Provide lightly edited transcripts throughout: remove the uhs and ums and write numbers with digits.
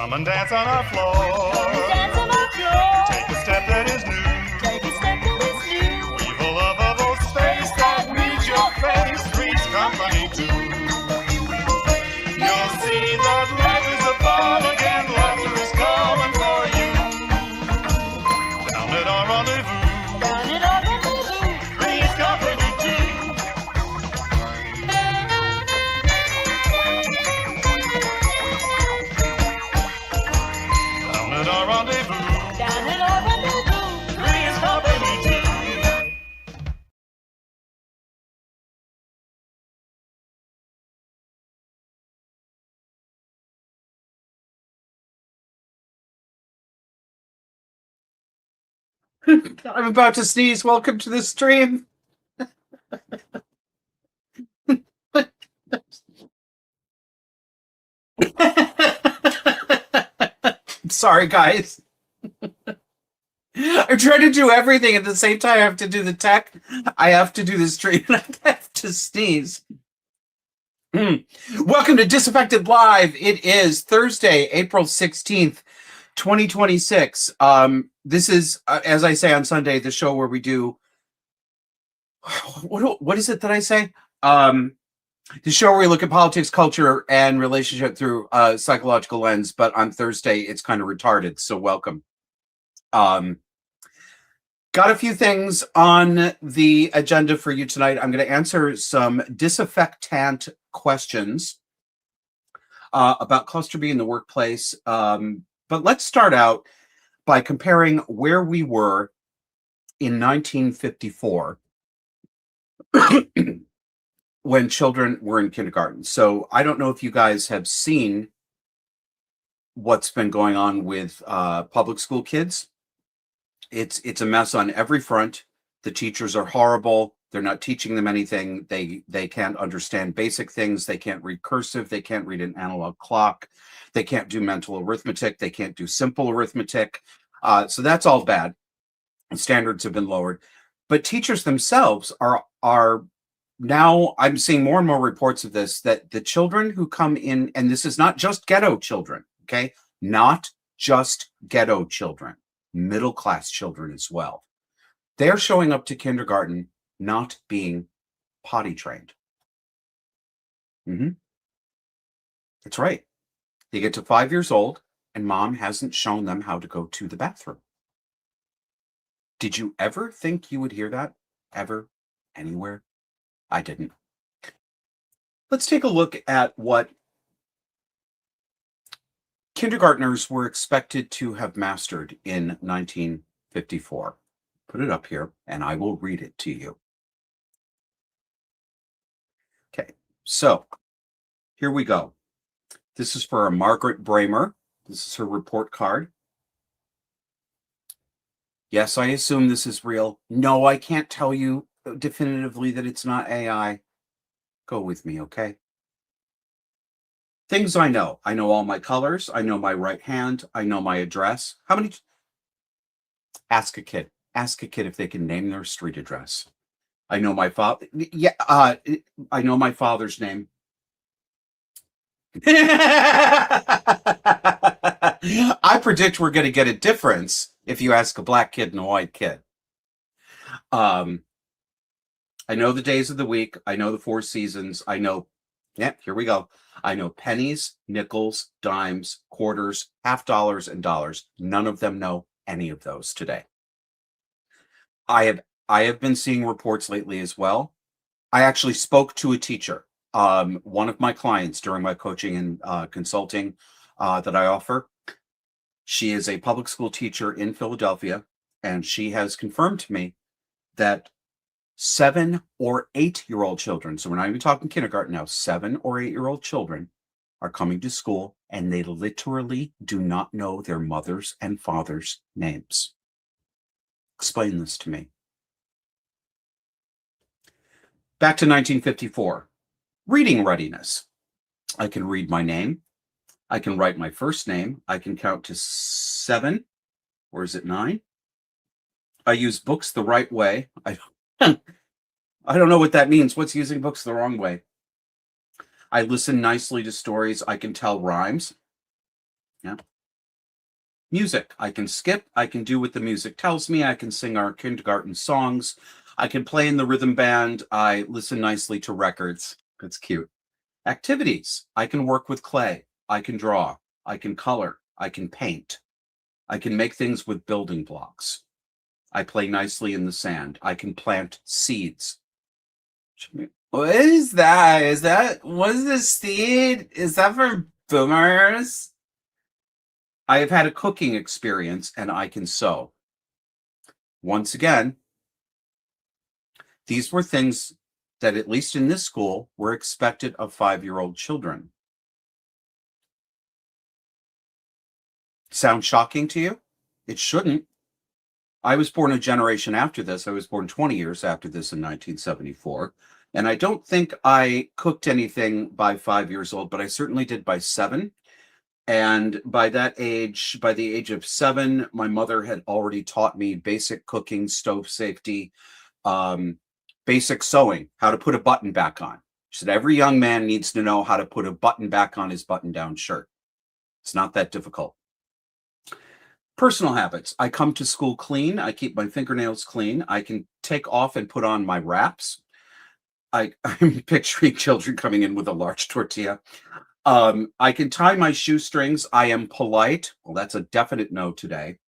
Come and dance on our floor. Dance on our floor. Take a step that is new. Take a step that is new. Weave a lovable space that meets your face. Three's company too. You'll see that life is a ball again. Laughter is calling for you. Down at our rendezvous. Down at our rendezvous. Three's company too. Down at our rendezvous. Down at our rendezvous. Three's company too. I'm about to sneeze. Welcome to the stream. Sorry, guys. I'm trying to do everything at the same time. I have to do the tech. I have to do the stream. I have to sneeze. Welcome to Disaffected Live. It is Thursday, April 16th, 2026. This is, as I say on Sunday, the show where we do, what is it that I say? The show where we look at politics, culture, and relationship through a psychological lens, but on Thursday, it's kind of retarded, so welcome. Got a few things on the agenda for you tonight. I'm going to answer some disaffectant questions about cluster B in the workplace. But let's start out by comparing where we were in 1954 when children were in kindergarten. So I don't know if you guys have seen what's been going on with public school kids. It's a mess on every front. The teachers are horrible. They're not teaching them anything. They can't understand basic things. They can't read cursive. They can't read an analog clock. They can't do mental arithmetic. They can't do simple arithmetic. So that's all bad. Standards have been lowered. But teachers themselves are now, I'm seeing more and more reports of this, that the children who come in, and this is not just ghetto children, okay? Not just ghetto children, middle-class children as well. They're showing up to kindergarten not being potty trained. That's right. They get to 5 years old and mom hasn't shown them how to go to the bathroom. Did you ever think you would hear that? Ever? Anywhere? I didn't. Let's take a look at what kindergartners were expected to have mastered in 1954. Put it up here and I will read it to you. Okay, so here we go. This is for Margaret Bramer. This is her report card. Yes, I assume this is real. No, I can't tell you definitively that it's not AI. Go with me, okay? Things I know. I know all my colors. I know my right hand. I know my address. How many? Ask a kid. Ask a kid if they can name their street address. I know my father. Yeah, I know my father's name. I predict we're going to get a difference if you ask a black kid and a white kid. I know the days of the week. I know the 4 seasons. I know, yeah, here we go. I know pennies, nickels, dimes, quarters, half dollars, and dollars. None of them know any of those today. I have been seeing reports lately as well. I actually spoke to a teacher, one of my clients during my coaching and consulting that I offer. She is a public school teacher in Philadelphia, and she has confirmed to me that 7 or 8-year-old children, so we're not even talking kindergarten now, 7 or 8-year-old children are coming to school and they literally do not know their mother's and father's names. Explain this to me. Back to 1954. Reading readiness. I can read my name. I can write my first name. I can count to 7, or is it 9? I use books the right way. I don't know what that means. What's using books the wrong way? I listen nicely to stories. I can tell rhymes. Yeah. Music. I can skip. I can do what the music tells me. I can sing our kindergarten songs. I can play in the rhythm band. I listen nicely to records. It's cute. Activities. I can work with clay. I can draw. I can color. I can paint. I can make things with building blocks. I play nicely in the sand. I can plant seeds. What is that? What is this seed? Is that for boomers? I have had a cooking experience and I can sew. Once again, these were things that, at least in this school, were expected of 5-year-old children. Sound shocking to you? It shouldn't. I was born a generation after this. I was born 20 years after this in 1974. And I don't think I cooked anything by 5 years old, but I certainly did by 7. And by that age, by the age of 7, my mother had already taught me basic cooking, stove safety, basic sewing, how to put a button back on. She said, every young man needs to know how to put a button back on his button-down shirt. It's not that difficult. Personal habits. I come to school clean. I keep my fingernails clean. I can take off and put on my wraps. I'm picturing children coming in with a large tortilla. I can tie my shoestrings. I am polite. Well, that's a definite no today.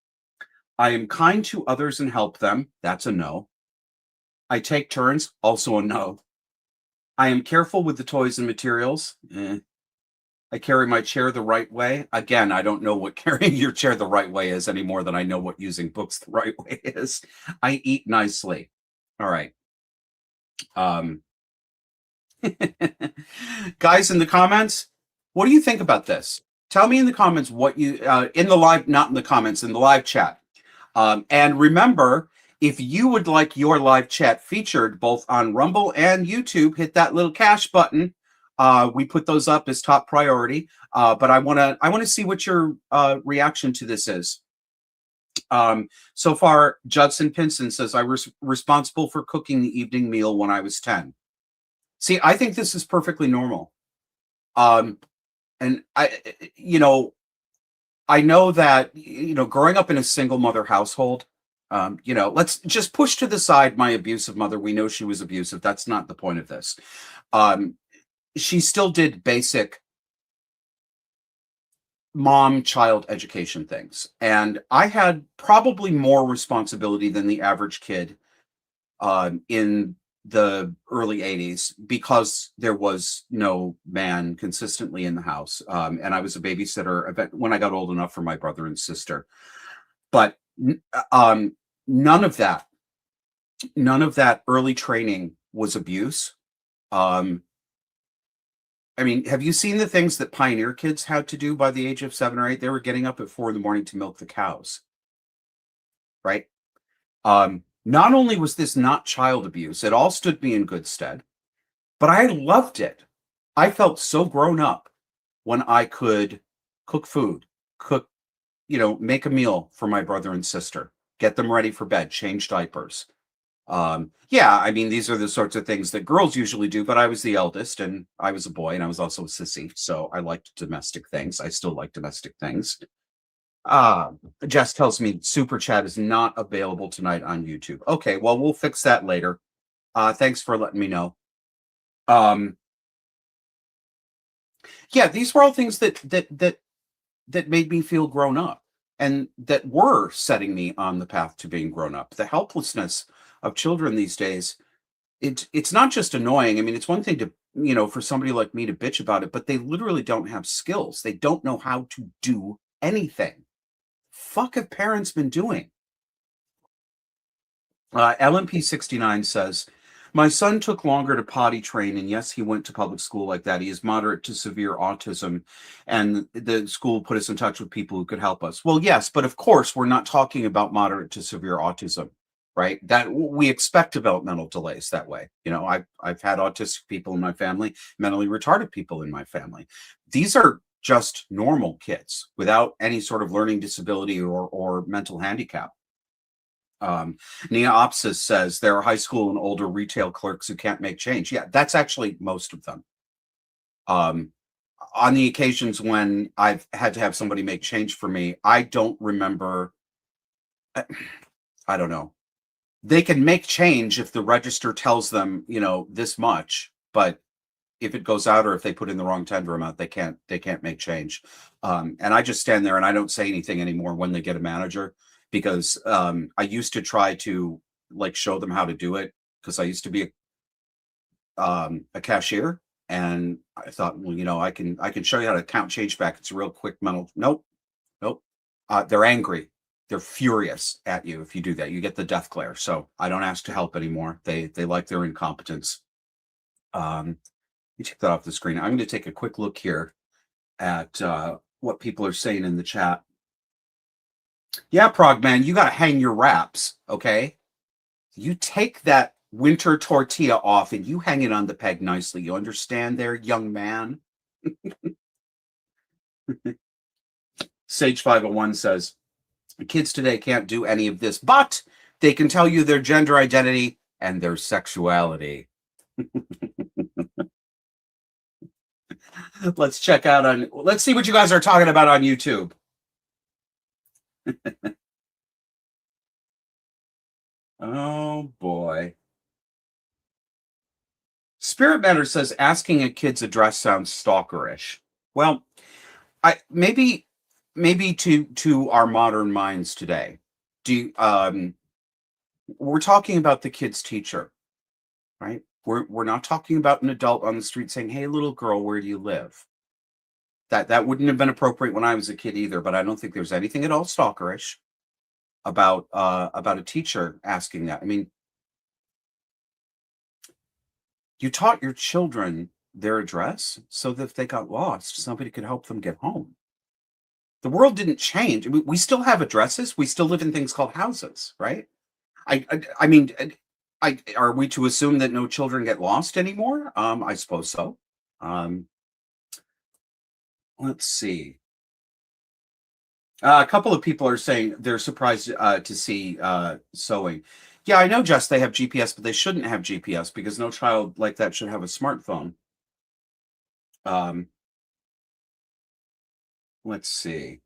I am kind to others and help them. That's a no. I take turns. Also a no. I am careful with the toys and materials. I carry my chair the right way. Again, I don't know what carrying your chair the right way is any more than I know what using books the right way is. I eat nicely. All right. Guys, in the comments, what do you think about this? Tell me in the comments what you, in the live, not in the comments, in the live chat. And remember, if you would like your live chat featured both on Rumble and YouTube, hit that little cash button. We put those up as top priority. But I want to see what your reaction to this is. So far, Judson Pinson says, I was responsible for cooking the evening meal when I was 10. See, I think this is perfectly normal. And I know that, growing up in a single mother household, let's just push to the side my abusive mother. We know she was abusive. That's not the point of this. She still did basic mom-child education things. And I had probably more responsibility than the average kid in the early 80s because there was no man consistently in the house. And I was a babysitter when I got old enough for my brother and sister. But none of that early training was abuse. I mean, have you seen the things that pioneer kids had to do by the age of 7 or 8? They were getting up at 4 in the morning to milk the cows, right? Not only was this not child abuse, it all stood me in good stead, but I loved it. I felt so grown up when I could cook food, make a meal for my brother and sister, get them ready for bed, change diapers. I mean, these are the sorts of things that girls usually do, but I was the eldest and I was a boy and I was also a sissy. So I liked domestic things. I still like domestic things. Jess tells me Super Chat is not available tonight on YouTube. Okay, well, we'll fix that later. Thanks for letting me know. These were all things that made me feel grown up and that were setting me on the path to being grown up. The helplessness of children these days, it's not just annoying. I mean, it's one thing to, for somebody like me to bitch about it, but they literally don't have skills. They don't know how to do anything. Fuck have parents been doing? LMP69 says, my son took longer to potty train, and yes, he went to public school like that. He is moderate to severe autism, and the school put us in touch with people who could help us. Well, yes, but of course, we're not talking about moderate to severe autism, right? That we expect developmental delays that way. I've had autistic people in my family, mentally retarded people in my family. These are just normal kids without any sort of learning disability or mental handicap. Nia Opsis says there are high school and older retail clerks who can't make change. Yeah, that's actually most of them. on the occasions when I've had to have somebody make change for me, I don't remember. I don't know. They can make change if the register tells them, this much, but if it goes out or if they put in the wrong tender amount, they can't make change. And I just stand there and I don't say anything anymore when they get a manager, because I used to try to show them how to do it, because I used to be a cashier, and I thought, well, I can show you how to count change back. It's a real quick mental. Nope. They're angry. They're furious at you if you do that. You get the death glare. So I don't ask to help anymore. They like their incompetence. You take that off the screen. I'm going to take a quick look here at what people are saying in the chat. Yeah, Prog Man, you got to hang your wraps, okay? You take that winter tortilla off and you hang it on the peg nicely. You understand there, young man? Sage 501 says, kids today can't do any of this, but they can tell you their gender identity and their sexuality. Let's see what you guys are talking about on YouTube. Oh boy. Spirit Matter says asking a kid's address sounds stalkerish. Well, maybe to our modern minds today. We're talking about the kid's teacher, right? We're not talking about an adult on the street saying, "Hey, little girl, where do you live?" That wouldn't have been appropriate when I was a kid either, but I don't think there's anything at all stalkerish about a teacher asking that. I mean, you taught your children their address so that if they got lost, somebody could help them get home. The world didn't change. We still have addresses. We still live in things called houses, right? I mean, are we to assume that no children get lost anymore? I suppose so. Let's see. A couple of people are saying they're surprised to see sewing. Yeah, I know, Jess, they have GPS, but they shouldn't have GPS because no child like that should have a smartphone. Let's see.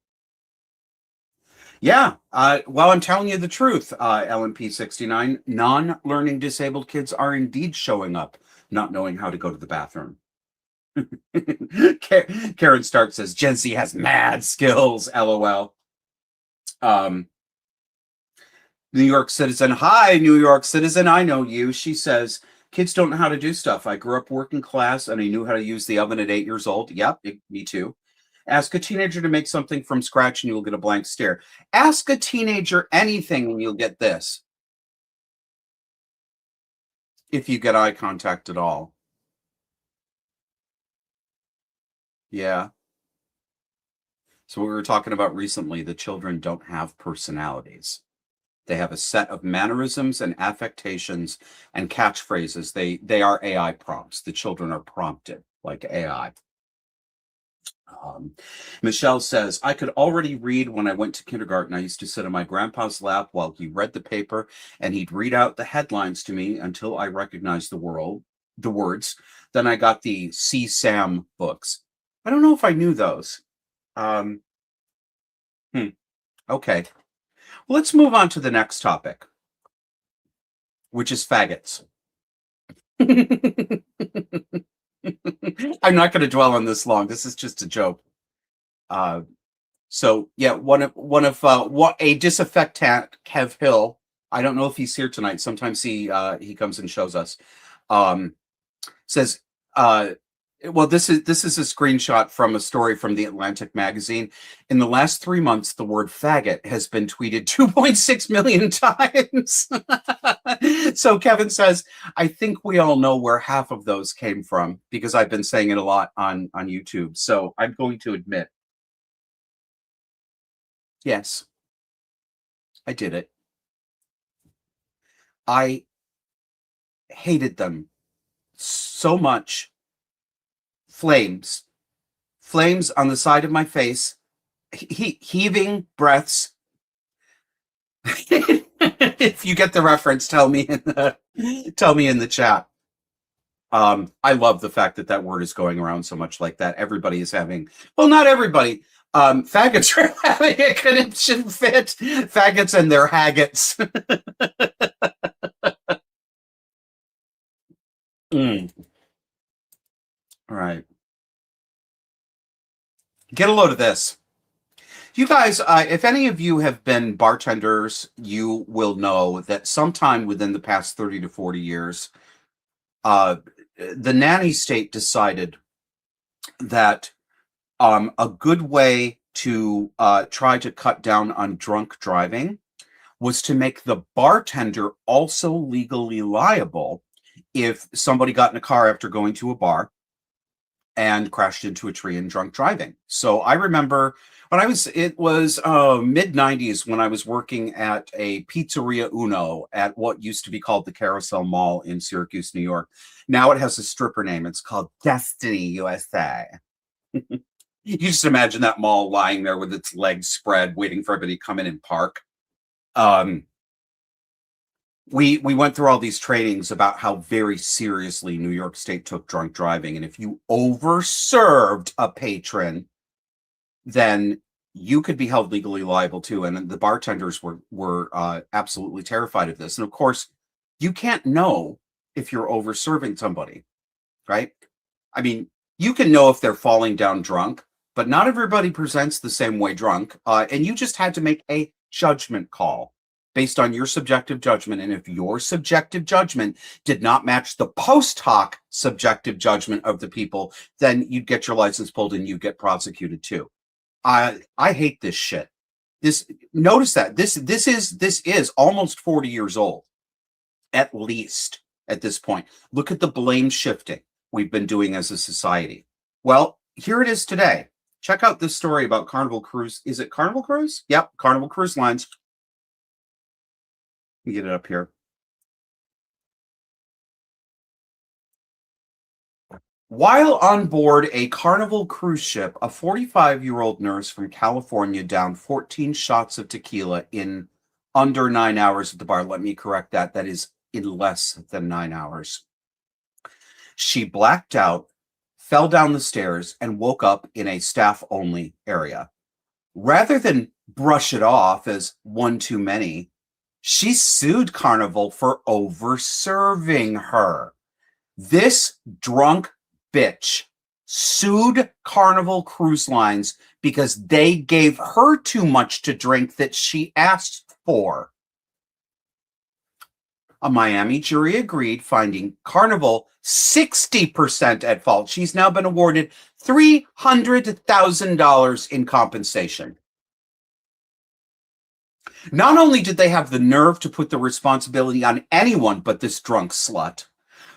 Yeah, well, I'm telling you the truth, LMP69. Non-learning disabled kids are indeed showing up, not knowing how to go to the bathroom. Karen Stark says, Gen Z has mad skills, LOL. New York Citizen, hi, New York Citizen, I know you. She says, kids don't know how to do stuff. I grew up working class and I knew how to use the oven at 8 years old. Yep, me too. Ask a teenager to make something from scratch and you'll get a blank stare. Ask a teenager anything and you'll get this. If you get eye contact at all. Yeah. So what we were talking about recently, the children don't have personalities. They have a set of mannerisms and affectations and catchphrases. They are AI prompts. The children are prompted like AI. Michelle says, I could already read when I went to kindergarten. I used to sit on my grandpa's lap while he read the paper and he'd read out the headlines to me until I recognized the words. Then I got the C. Sam books. I don't know if I knew those. Okay. Well, let's move on to the next topic, which is faggots. I'm not going to dwell on this long. This is just a joke. So yeah, one of what a disaffected Kev Hill. I don't know if he's here tonight. Sometimes he comes and shows us. Says, well, this is a screenshot from a story from the Atlantic magazine. In the last 3 months, the word faggot has been tweeted 2.6 million times. So Kevin says, I think we all know where half of those came from because I've been saying it a lot on YouTube. So I'm going to admit, yes, I did it. I hated them so much. Flames on the side of my face, heaving breaths. If you get the reference, tell me in the chat. I love the fact that that word is going around so much like that. Everybody is having, well, not everybody. Faggots are having a conniption fit. Faggots and their haggots. Mm. All right. Get a load of this. You guys, if any of you have been bartenders, you will know that sometime within the past 30 to 40 years, the nanny state decided that a good way to try to cut down on drunk driving was to make the bartender also legally liable if somebody got in a car after going to a bar and crashed into a tree and drunk driving. So I remember when it was mid 90s when I was working at a Pizzeria Uno at what used to be called the Carousel Mall in Syracuse, New York. Now it has a stripper name. It's called Destiny USA. You just imagine that mall lying there with its legs spread, waiting for everybody to come in and park. We went through all these trainings about how very seriously New York State took drunk driving, and if you overserved a patron, then you could be held legally liable too. And the bartenders were absolutely terrified of this. And of course, you can't know if you're overserving somebody, right? I mean, you can know if they're falling down drunk, but not everybody presents the same way drunk. And you just had to make a judgment call based on your subjective judgment. And if your subjective judgment did not match the post hoc subjective judgment of the people, then you'd get your license pulled and you get prosecuted too. I hate this shit. Notice that this is almost 40 years old, at least at this point. Look at the blame shifting we've been doing as a society. Well, here it is today. Check out this story about Carnival Cruise. Is it Carnival Cruise? Yep, Carnival Cruise Lines. Let me get it up here. While on board a Carnival cruise ship, a 45-year-old nurse from California downed 14 shots of tequila in under 9 hours at the bar. Let me correct that. That is in less than 9 hours. She blacked out, fell down the stairs, and woke up in a staff-only area. Rather than brush it off as one too many, she sued Carnival for over-serving her. This drunk bitch sued Carnival Cruise Lines because they gave her too much to drink that she asked for. A Miami jury agreed, finding Carnival 60% at fault. She's now been awarded $300,000 in compensation. Not only did they have the nerve to put the responsibility on anyone but this drunk slut,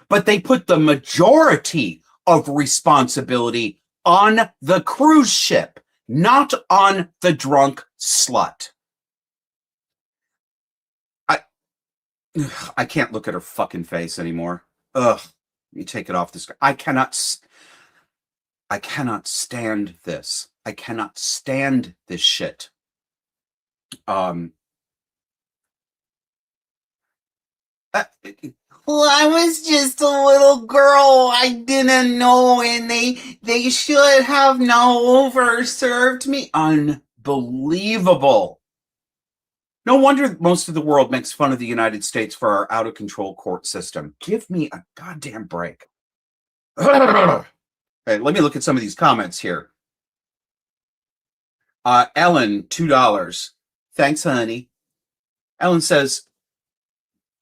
but they put the majority of responsibility on the cruise ship, not on the drunk slut. I can't look at her fucking face anymore. Ugh, let me take it off the screen. I cannot stand this. I cannot stand this shit. Well, I was just a little girl. I didn't know, and they should have now overserved me. Unbelievable. No wonder most of the world makes fun of the United States for our out-of-control court system. Give me a goddamn break. Okay, let me look at some of these comments here. Ellen, $2. Thanks, honey. Ellen says,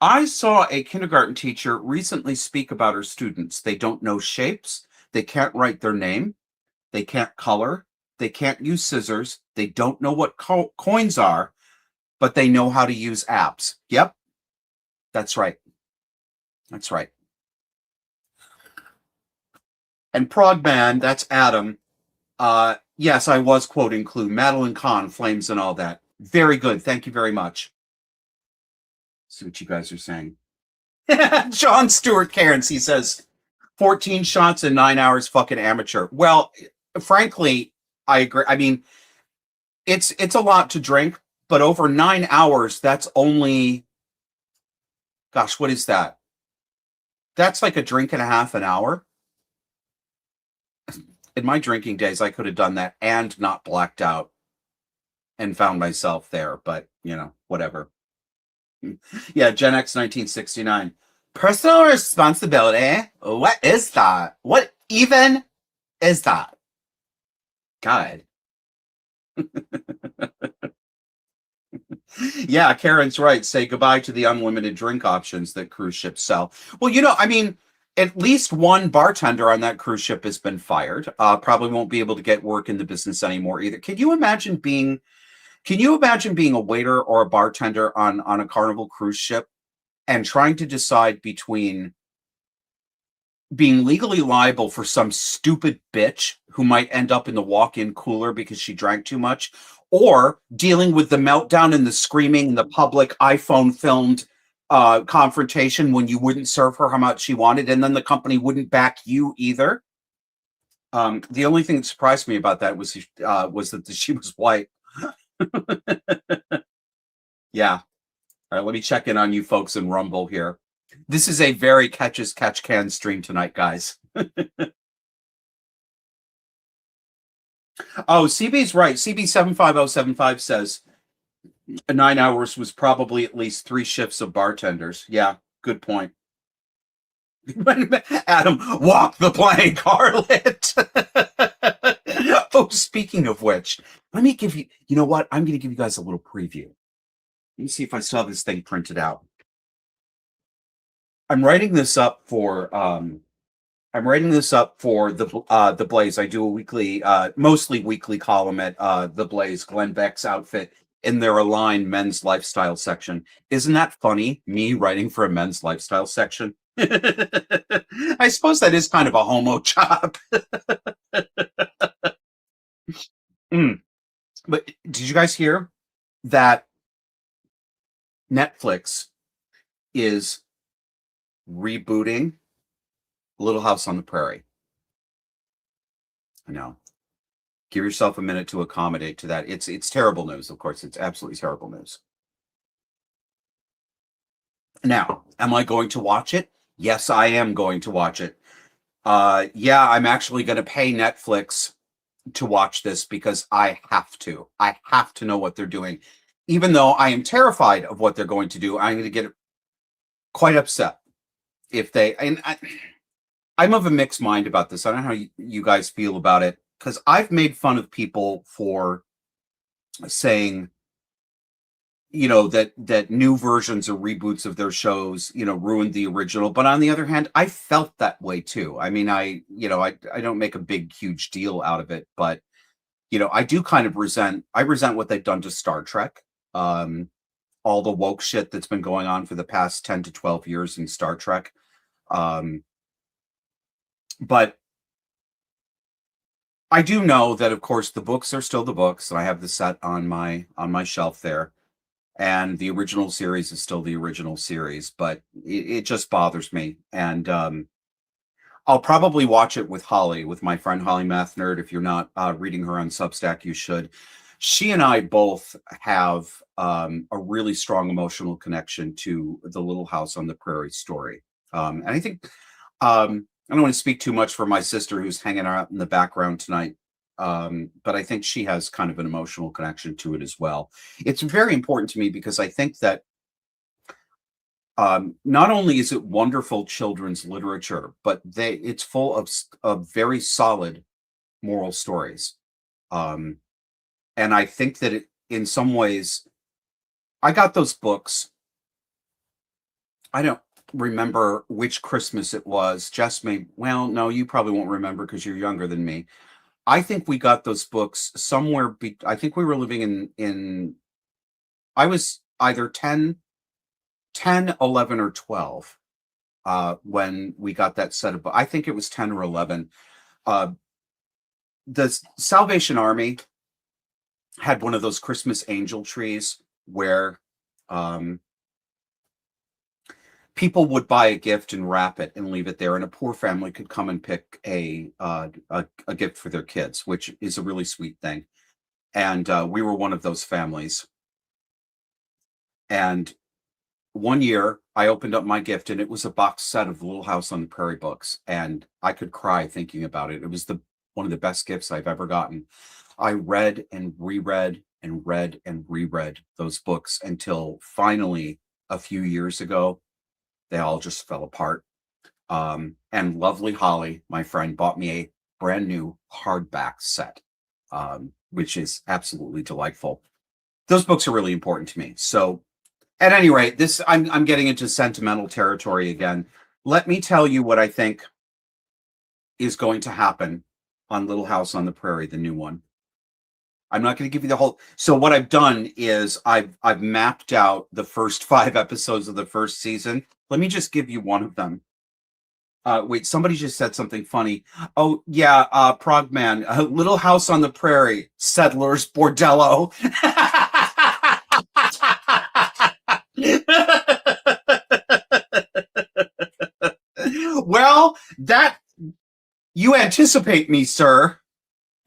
I saw a kindergarten teacher recently speak about her students. They don't know shapes. They can't write their name. They can't color. They can't use scissors. They don't know what coins are, but they know how to use apps. Yep. That's right. That's right. And Progman, that's Adam. Yes, I was quoting Clue. Madeline Kahn, Flames and all that. Very good. Thank you very much. See what you guys are saying. John Stewart Cairns, he says, 14 shots in 9 hours, fucking amateur. Well, frankly, I agree. I mean, it's a lot to drink, but over 9 hours, that's only, gosh, what is that? That's like a drink and a half an hour. In my drinking days, I could have done that and not blacked out and found myself there, but whatever. Yeah, Gen X 1969. Personal responsibility? What is that? What even is that? God. Yeah, Karen's right. Say goodbye to the unlimited drink options that cruise ships sell. Well, I mean, at least one bartender on that cruise ship has been fired. Probably won't be able to get work in the business anymore either. Can you imagine being a waiter or a bartender on a Carnival cruise ship and trying to decide between being legally liable for some stupid bitch who might end up in the walk-in cooler because she drank too much, or dealing with the meltdown and the screaming and the public iPhone filmed confrontation when you wouldn't serve her how much she wanted, and then the company wouldn't back you either? The only thing that surprised me about that was that she was white. Yeah. All right, let me check in on you folks in Rumble here. This is a very catch as catch can stream tonight, guys. Oh, CB's right. CB75075 says 9 hours was probably at least 3 shifts of bartenders. Yeah, good point. Adam, walk the plank, harlot. Oh, speaking of which, let me give you, you know what? I'm going to give you guys a little preview. Let me see if I still have this thing printed out. I'm writing this up for the Blaze. I do a weekly, mostly weekly column at the Blaze, Glenn Beck's outfit in their Align men's lifestyle section. Isn't that funny? Me writing for a men's lifestyle section. I suppose that is kind of a homo job. But did you guys hear that Netflix is rebooting Little House on the Prairie? I know. Give yourself a minute to accommodate to that. It's terrible news, of course. It's absolutely terrible news. Now, am I going to watch it? Yes, I am going to watch it. Yeah, I'm actually going to pay Netflix to watch this because I have to. I have to know what they're doing. Even though I am terrified of what they're going to do, I'm going to get quite upset if they. And I'm of a mixed mind about this. I don't know how you guys feel about it, because I've made fun of people for saying, that new versions or reboots of their shows, ruined the original. But on the other hand, I felt that way too. I mean, I don't make a big, huge deal out of it, but I do kind of resent what they've done to Star Trek. All the woke shit that's been going on for the past 10 to 12 years in Star Trek. But I do know that, of course, the books are still the books, and I have the set on my shelf there. And the original series is still the original series, but it just bothers me. And I'll probably watch it with Holly, with my friend Holly Math Nerd. If you're not reading her on Substack, you should. She and I both have a really strong emotional connection to the Little House on the Prairie story. And I think I don't want to speak too much for my sister who's hanging out in the background tonight. But I think she has kind of an emotional connection to it as well. It's very important to me because I think that not only is it wonderful children's literature, but it's full of very solid moral stories. And I think that in some ways, I got those books. I don't remember which Christmas it was. Jess well, no, you probably won't remember because you're younger than me. I think we got those books somewhere. I think we were living in. I was either 10, 11, or 12 when we got that set of books. I think it was 10 or 11. The Salvation Army had one of those Christmas angel trees where people would buy a gift and wrap it and leave it there, and a poor family could come and pick a gift for their kids, which is a really sweet thing. And we were one of those families. And one year I opened up my gift and it was a box set of the Little House on the Prairie books, and I could cry thinking about it. It was one of the best gifts I've ever gotten. I read and reread and read and reread those books until finally a few years ago they all just fell apart. And lovely Holly, my friend, bought me a brand new hardback set, which is absolutely delightful. Those books are really important to me. So at any rate, I'm getting into sentimental territory again. Let me tell you what I think is going to happen on Little House on the Prairie, the new one. I'm not going to give you the whole. So what I've done is I've mapped out the first 5 episodes of the first season. Let me just give you one of them. Wait, somebody just said something funny. Oh yeah, Progman, Little House on the Prairie, Settlers Bordello. Well, that you anticipate me, sir.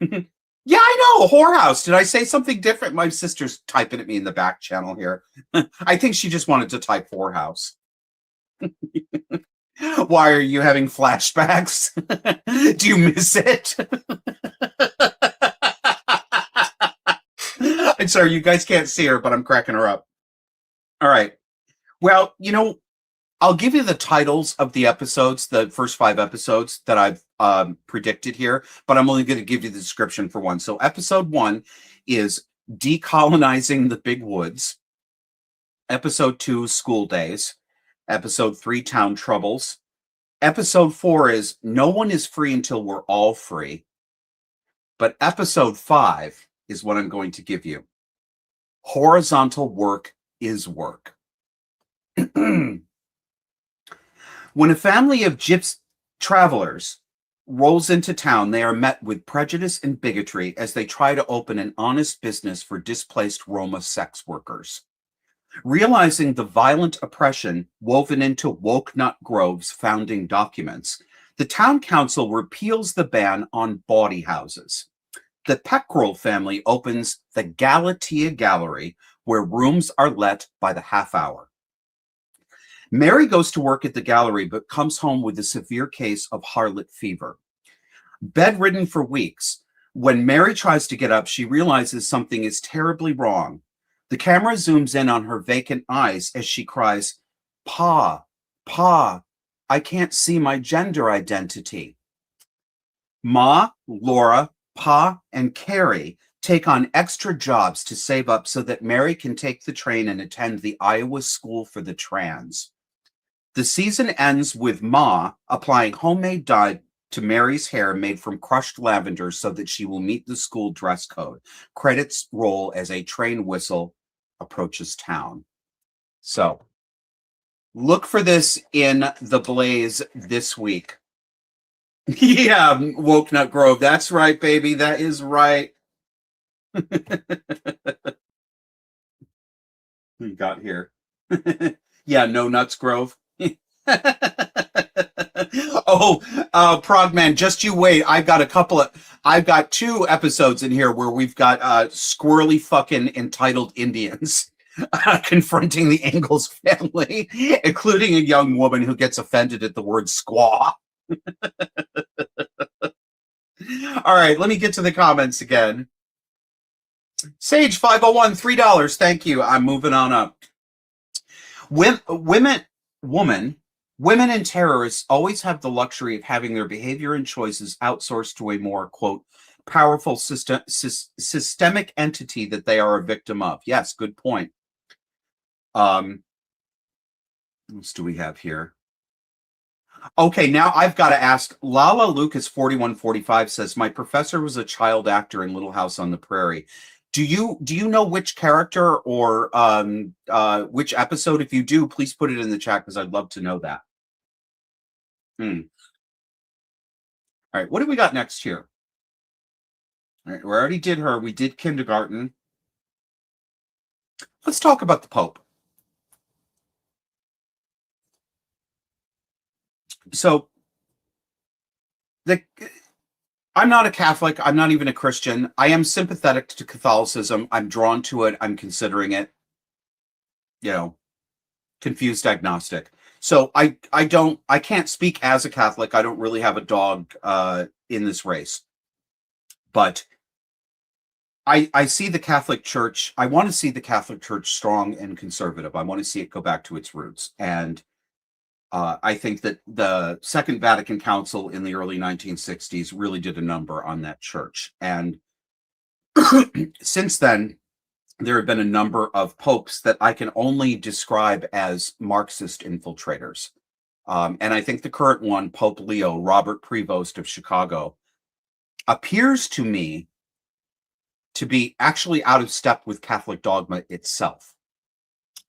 Yeah, I know, whorehouse. Did I say something different? My sister's typing at me in the back channel here. I think she just wanted to type whorehouse. Why are you having flashbacks? Do you miss it? I'm sorry, you guys can't see her, but I'm cracking her up. All right. Well, I'll give you the titles of the episodes, the first 5 episodes that I've predicted here, but I'm only going to give you the description for one. So episode 1 is Decolonizing the Big Woods. Episode 2, School Days. Episode 3, Town Troubles. Episode 4 is No One is Free Until We're All Free. But episode 5 is what I'm going to give you. Horizontal Work is Work. When a family of gypsy travelers rolls into town, they are met with prejudice and bigotry as they try to open an honest business for displaced Roma sex workers. Realizing the violent oppression woven into Woke Nut Grove's founding documents, the town council repeals the ban on bawdy houses. The Peckrell family opens the Galatea Gallery, where rooms are let by the half hour. Mary goes to work at the gallery, but comes home with a severe case of harlot fever. Bedridden for weeks, when Mary tries to get up, she realizes something is terribly wrong. The camera zooms in on her vacant eyes as she cries, "Pa, Pa, I can't see my gender identity." Ma, Laura, Pa, and Carrie take on extra jobs to save up so that Mary can take the train and attend the Iowa School for the Trans. The season ends with Ma applying homemade dye to Mary's hair made from crushed lavender so that she will meet the school dress code. Credits roll as a train whistle approaches town. So, look for this in the Blaze this week. Yeah, Woke Nut Grove. That's right, baby. That is right. We got here. Yeah, no Nuts Grove. Oh, Progman, just you wait. I've got 2 episodes in here where we've got squirrely fucking entitled Indians confronting the Ingalls family, including a young woman who gets offended at the word squaw. All right, let me get to the comments again. Sage 501, $3. Thank you. I'm moving on up. Women and terrorists always have the luxury of having their behavior and choices outsourced to a more, quote, powerful systemic entity that they are a victim of. Yes, good point. What else do we have here? Okay, now I've got to ask. Lala Lucas 4145 says, my professor was a child actor in Little House on the Prairie. Do you know which character or which episode? If you do, please put it in the chat because I'd love to know that. All right, what do we got next here? All right, we already did her. We did kindergarten. Let's talk about the Pope. So, I'm not a Catholic. I'm not even a Christian. I am sympathetic to Catholicism. I'm drawn to it. I'm considering it. confused agnostic. So I can't speak as a Catholic. I don't really have a dog in this race, but I see the Catholic Church. I want to see the Catholic Church strong and conservative. I want to see it go back to its roots. And I think that the Second Vatican Council in the early 1960s really did a number on that church. And since then, there have been a number of popes that I can only describe as Marxist infiltrators. And I think the current one, Pope Leo, Robert Prevost of Chicago, appears to me to be actually out of step with Catholic dogma itself.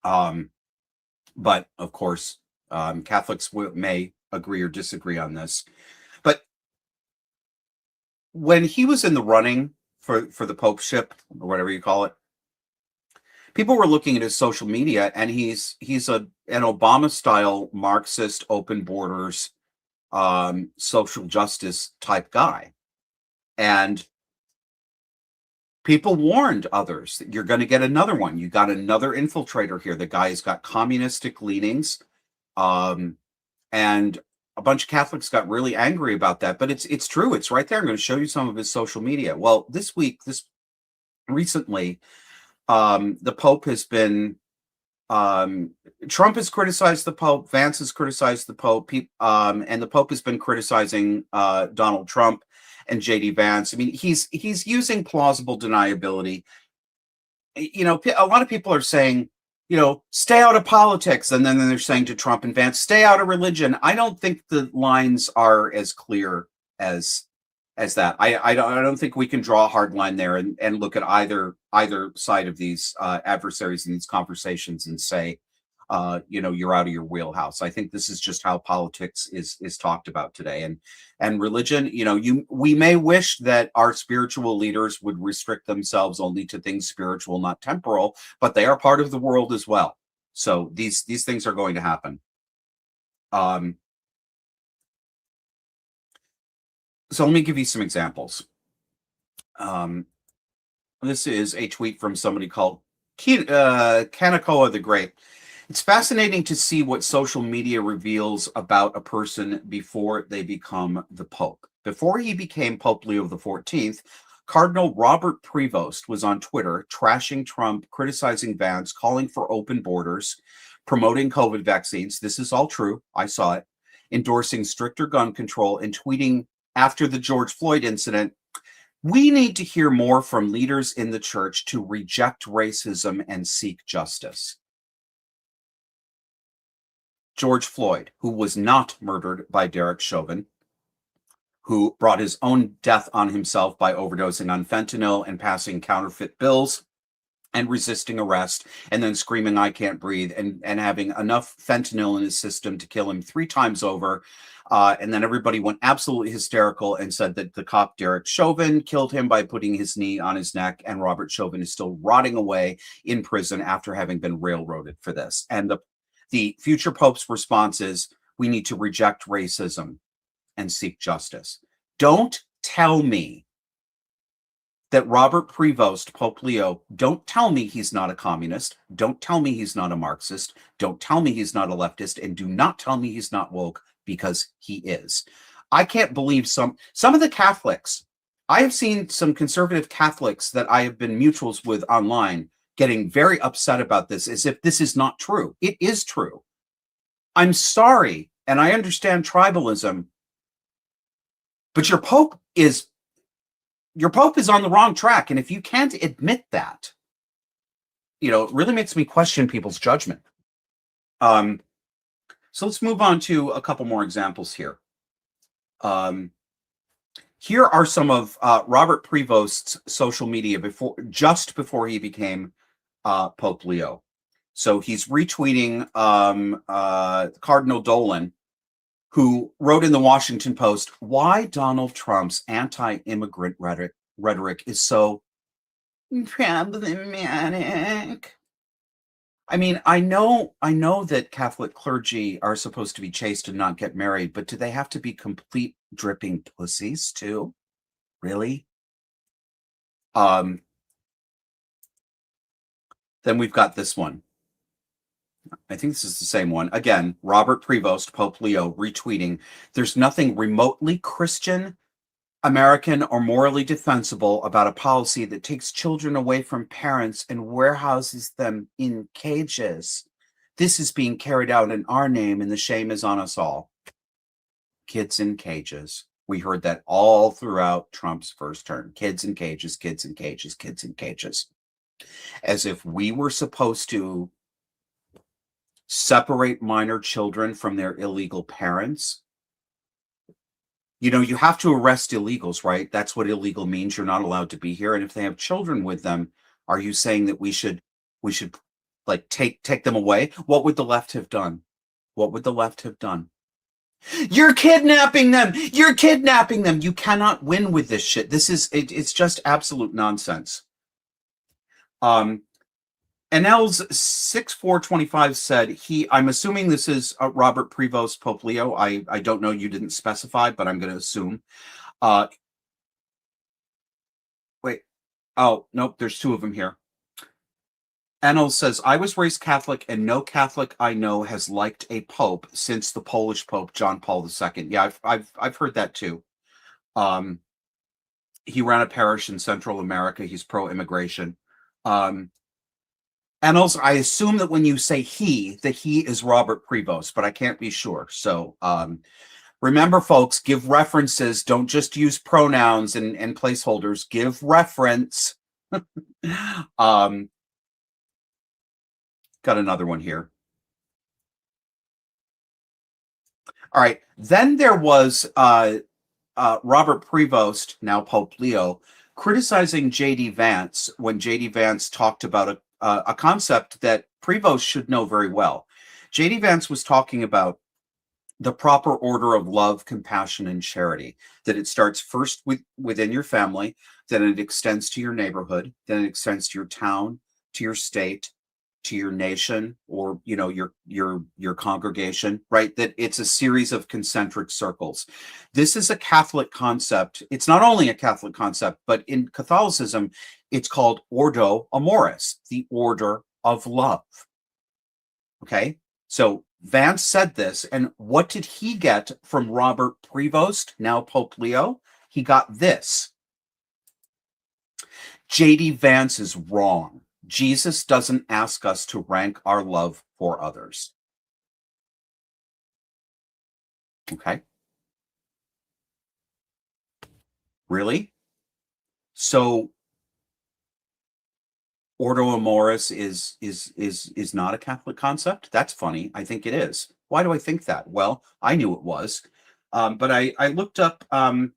But of course, Catholics may agree or disagree on this. But when he was in the running for the popeship, or whatever you call it, people were looking at his social media, and he's an Obama-style Marxist, open borders, social justice type guy. And people warned others that you're going to get another one. You got another infiltrator here. The guy's got communistic leanings. And a bunch of Catholics got really angry about that. But it's true. It's right there. I'm going to show you some of his social media. Well, recently, the Pope has been, Trump has criticized the Pope, Vance has criticized the Pope, and the Pope has been criticizing Donald Trump and JD Vance. I mean, he's using plausible deniability. You know, a lot of people are saying, you know, stay out of politics, and then they're saying to Trump and Vance, stay out of religion. I don't think the lines are as clear as that. I don't think we can draw a hard line there and look at either side of these adversaries in these conversations and say, you know, you're out of your wheelhouse. I think this is just how politics is talked about today. And religion, you know, we may wish that our spiritual leaders would restrict themselves only to things spiritual, not temporal, but they are part of the world as well. So these things are going to happen. So let me give you some examples. This is a tweet from somebody called Kanakoa the Great. It's fascinating to see what social media reveals about a person before they become the Pope. Before he became Pope Leo XIV, Cardinal Robert Prevost was on Twitter trashing Trump, criticizing Vance, calling for open borders, promoting COVID vaccines. This is all true. I saw it. Endorsing stricter gun control and tweeting after the George Floyd incident, we need to hear more from leaders in the church to reject racism and seek justice. George Floyd, who was not murdered by Derek Chauvin, who brought his own death on himself by overdosing on fentanyl and passing counterfeit bills and resisting arrest, and then screaming, I can't breathe, and having enough fentanyl in his system to kill him 3 times over. And then everybody went absolutely hysterical and said that the cop Derek Chauvin killed him by putting his knee on his neck, and Robert Chauvin is still rotting away in prison after having been railroaded for this. And the future Pope's response is, we need to reject racism and seek justice. Don't tell me that Robert Prevost, Pope Leo, don't tell me he's not a communist. Don't tell me he's not a Marxist. Don't tell me he's not a leftist. And do not tell me he's not woke, because he is. I can't believe some of the Catholics. I have seen some conservative Catholics that I have been mutuals with online getting very upset about this as if this is not true. It is true. I'm sorry, and I understand tribalism, but your Pope is on the wrong track. And if you can't admit that, you know, it really makes me question people's judgment. So let's move on to a couple more examples here. Here are some of Robert Prevost's social media just before he became Pope Leo. So he's retweeting Cardinal Dolan, who wrote in the Washington Post, why Donald Trump's anti-immigrant rhetoric is so problematic. I mean, I know that Catholic clergy are supposed to be chaste and not get married, but do they have to be complete dripping pussies too? Really? Then we've got this one. I think this is the same one. Again, Robert Prevost, Pope Leo, retweeting, there's nothing remotely Christian, American, or morally defensible about a policy that takes children away from parents and warehouses them in cages. This is being carried out in our name, and the shame is on us all. Kids in cages. We heard that all throughout Trump's first term. Kids in cages, kids in cages, kids in cages. As if we were supposed to separate minor children from their illegal parents. You know, you have to arrest illegals, right? That's what illegal means. You're not allowed to be here. And if they have children with them, are you saying that we should like take them away? What would the left have done? What would the left have done? You're kidnapping them. You're kidnapping them. You cannot win with this shit. This is it's just absolute nonsense. NL's 6425 said I'm assuming this is Robert Prevost, Pope Leo. I don't know, you didn't specify, but I'm going to assume. Wait. Oh, nope, there's two of them here. NL says, I was raised Catholic and no Catholic I know has liked a pope since the Polish Pope, John Paul II. Yeah, I've heard that too. He ran a parish in Central America. He's pro-immigration. And also, I assume that when you say that he is Robert Prevost, but I can't be sure. So remember, folks, give references. Don't just use pronouns and placeholders. Give reference. Got another one here. All right. Then there was Robert Prevost, now Pope Leo, criticizing J.D. Vance when J.D. Vance talked about a concept that Prevost should know very well. J.D. Vance was talking about the proper order of love, compassion, and charity, that it starts first within your family, then it extends to your neighborhood, then it extends to your town, to your state, to your nation, or your congregation, right? That it's a series of concentric circles. This is a Catholic concept. It's not only a Catholic concept, but in Catholicism, it's called Ordo Amoris, the order of love. Okay, so Vance said this, and what did he get from Robert Prevost, now Pope Leo? He got this. J.D. Vance is wrong. Jesus doesn't ask us to rank our love for others. Okay. Really? So Ordo Amoris is not a Catholic concept? That's funny. I think it is. Why do I think that? Well, I knew it was. But I looked up, got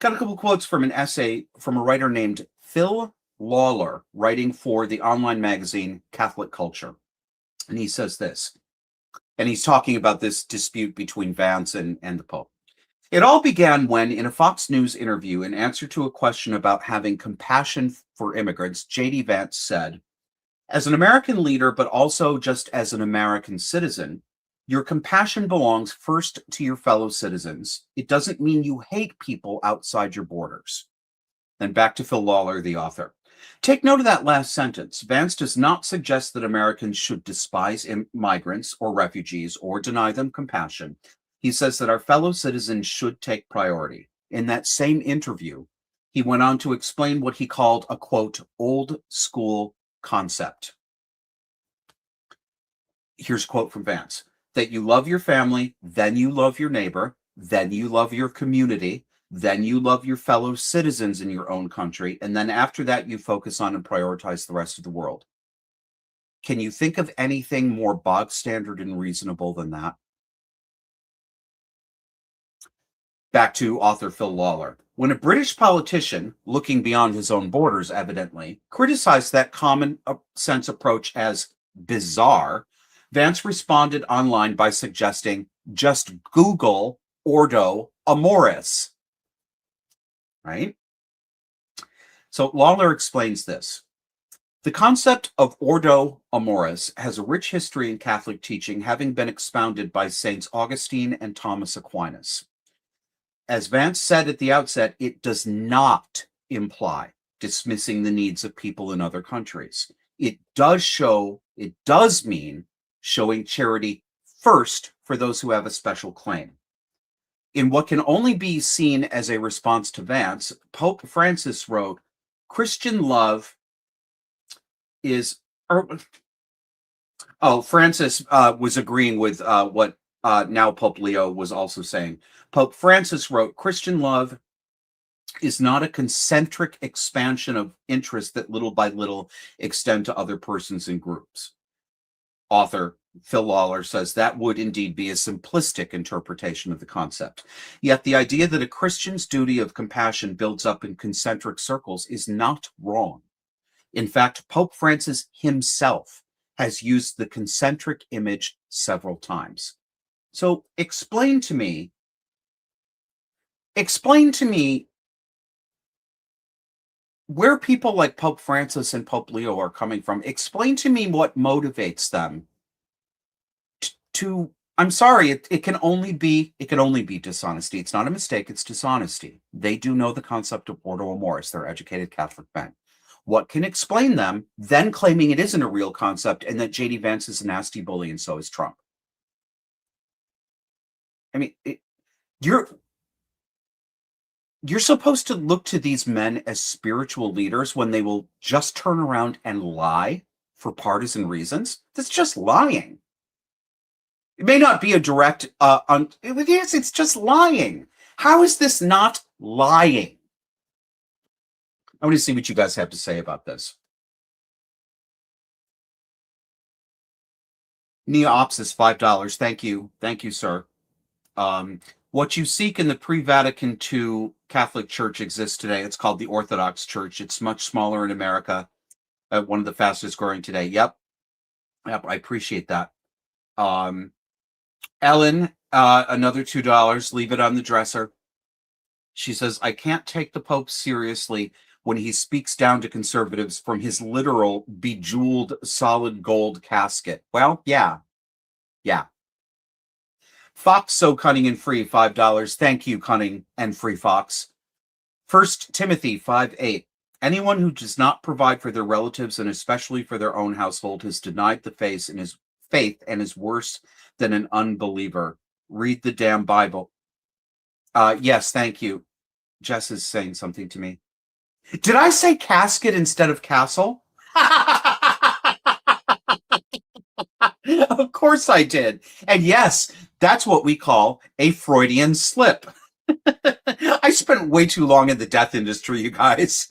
a couple quotes from an essay from a writer named Phil Lawler, writing for the online magazine Catholic Culture. And he says this, and he's talking about this dispute between Vance and the Pope. It all began when, in a Fox News interview, in answer to a question about having compassion for immigrants, J.D. Vance said, as an American leader, but also just as an American citizen, your compassion belongs first to your fellow citizens. It doesn't mean you hate people outside your borders. Then back to Phil Lawler, the author. Take note of that last sentence. Vance does not suggest that Americans should despise migrants or refugees or deny them compassion. He says that our fellow citizens should take priority. In that same interview, he went on to explain what he called a, quote, old school concept. Here's a quote from Vance, that you love your family, then you love your neighbor, then you love your community, then you love your fellow citizens in your own country, and then after that, you focus on and prioritize the rest of the world. Can you think of anything more bog standard and reasonable than that? Back to author Phil Lawler. When a British politician, looking beyond his own borders evidently, criticized that common sense approach as bizarre, Vance responded online by suggesting, just Google Ordo Amoris. Right? So Lawler explains this. The concept of Ordo Amoris has a rich history in Catholic teaching, having been expounded by Saints Augustine and Thomas Aquinas. As Vance said at the outset, it does not imply dismissing the needs of people in other countries. It does show It does mean showing charity first for those who have a special claim. In what can only be seen as a response to Vance, Pope Francis wrote, Christian love is... Francis was agreeing with what now Pope Leo was also saying. Pope Francis wrote, Christian love is not a concentric expansion of interest that little by little extend to other persons and groups. Author Phil Lawler says that would indeed be a simplistic interpretation of the concept. Yet the idea that a Christian's duty of compassion builds up in concentric circles is not wrong. In fact, Pope Francis himself has used the concentric image several times. So explain to me where people like Pope Francis and Pope Leo are coming from. Explain to me what motivates them to, I'm sorry, it can only be dishonesty. It's not a mistake, it's dishonesty. They do know the concept of ordo amoris. They're educated Catholic men. What can explain them then claiming it isn't a real concept and that J.D. Vance is a nasty bully and so is Trump? I mean, you're supposed to look to these men as spiritual leaders when they will just turn around and lie for partisan reasons. That's just lying. It may not be a direct, yes, it's just lying. How is this not lying? I want to see what you guys have to say about this. Neops is $5. Thank you. Thank you, sir. What you seek in the pre-Vatican II Catholic Church exists today. It's called the Orthodox Church. It's much smaller in America. One of the fastest growing today. Yep, I appreciate that. Ellen, another $2. Leave it on the dresser. She says, I can't take the Pope seriously when he speaks down to conservatives from his literal bejeweled solid gold casket. Well, yeah. Fox So Cunning and Free, $5. Thank you, Cunning and Free Fox. 1 Timothy 5:8. Anyone who does not provide for their relatives and especially for their own household has denied the faith and is worse than an unbeliever. Read the damn Bible. Yes, thank you. Jess is saying something to me. Did I say casket instead of castle? Of course I did. And yes, that's what we call a Freudian slip. I spent way too long in the death industry, you guys.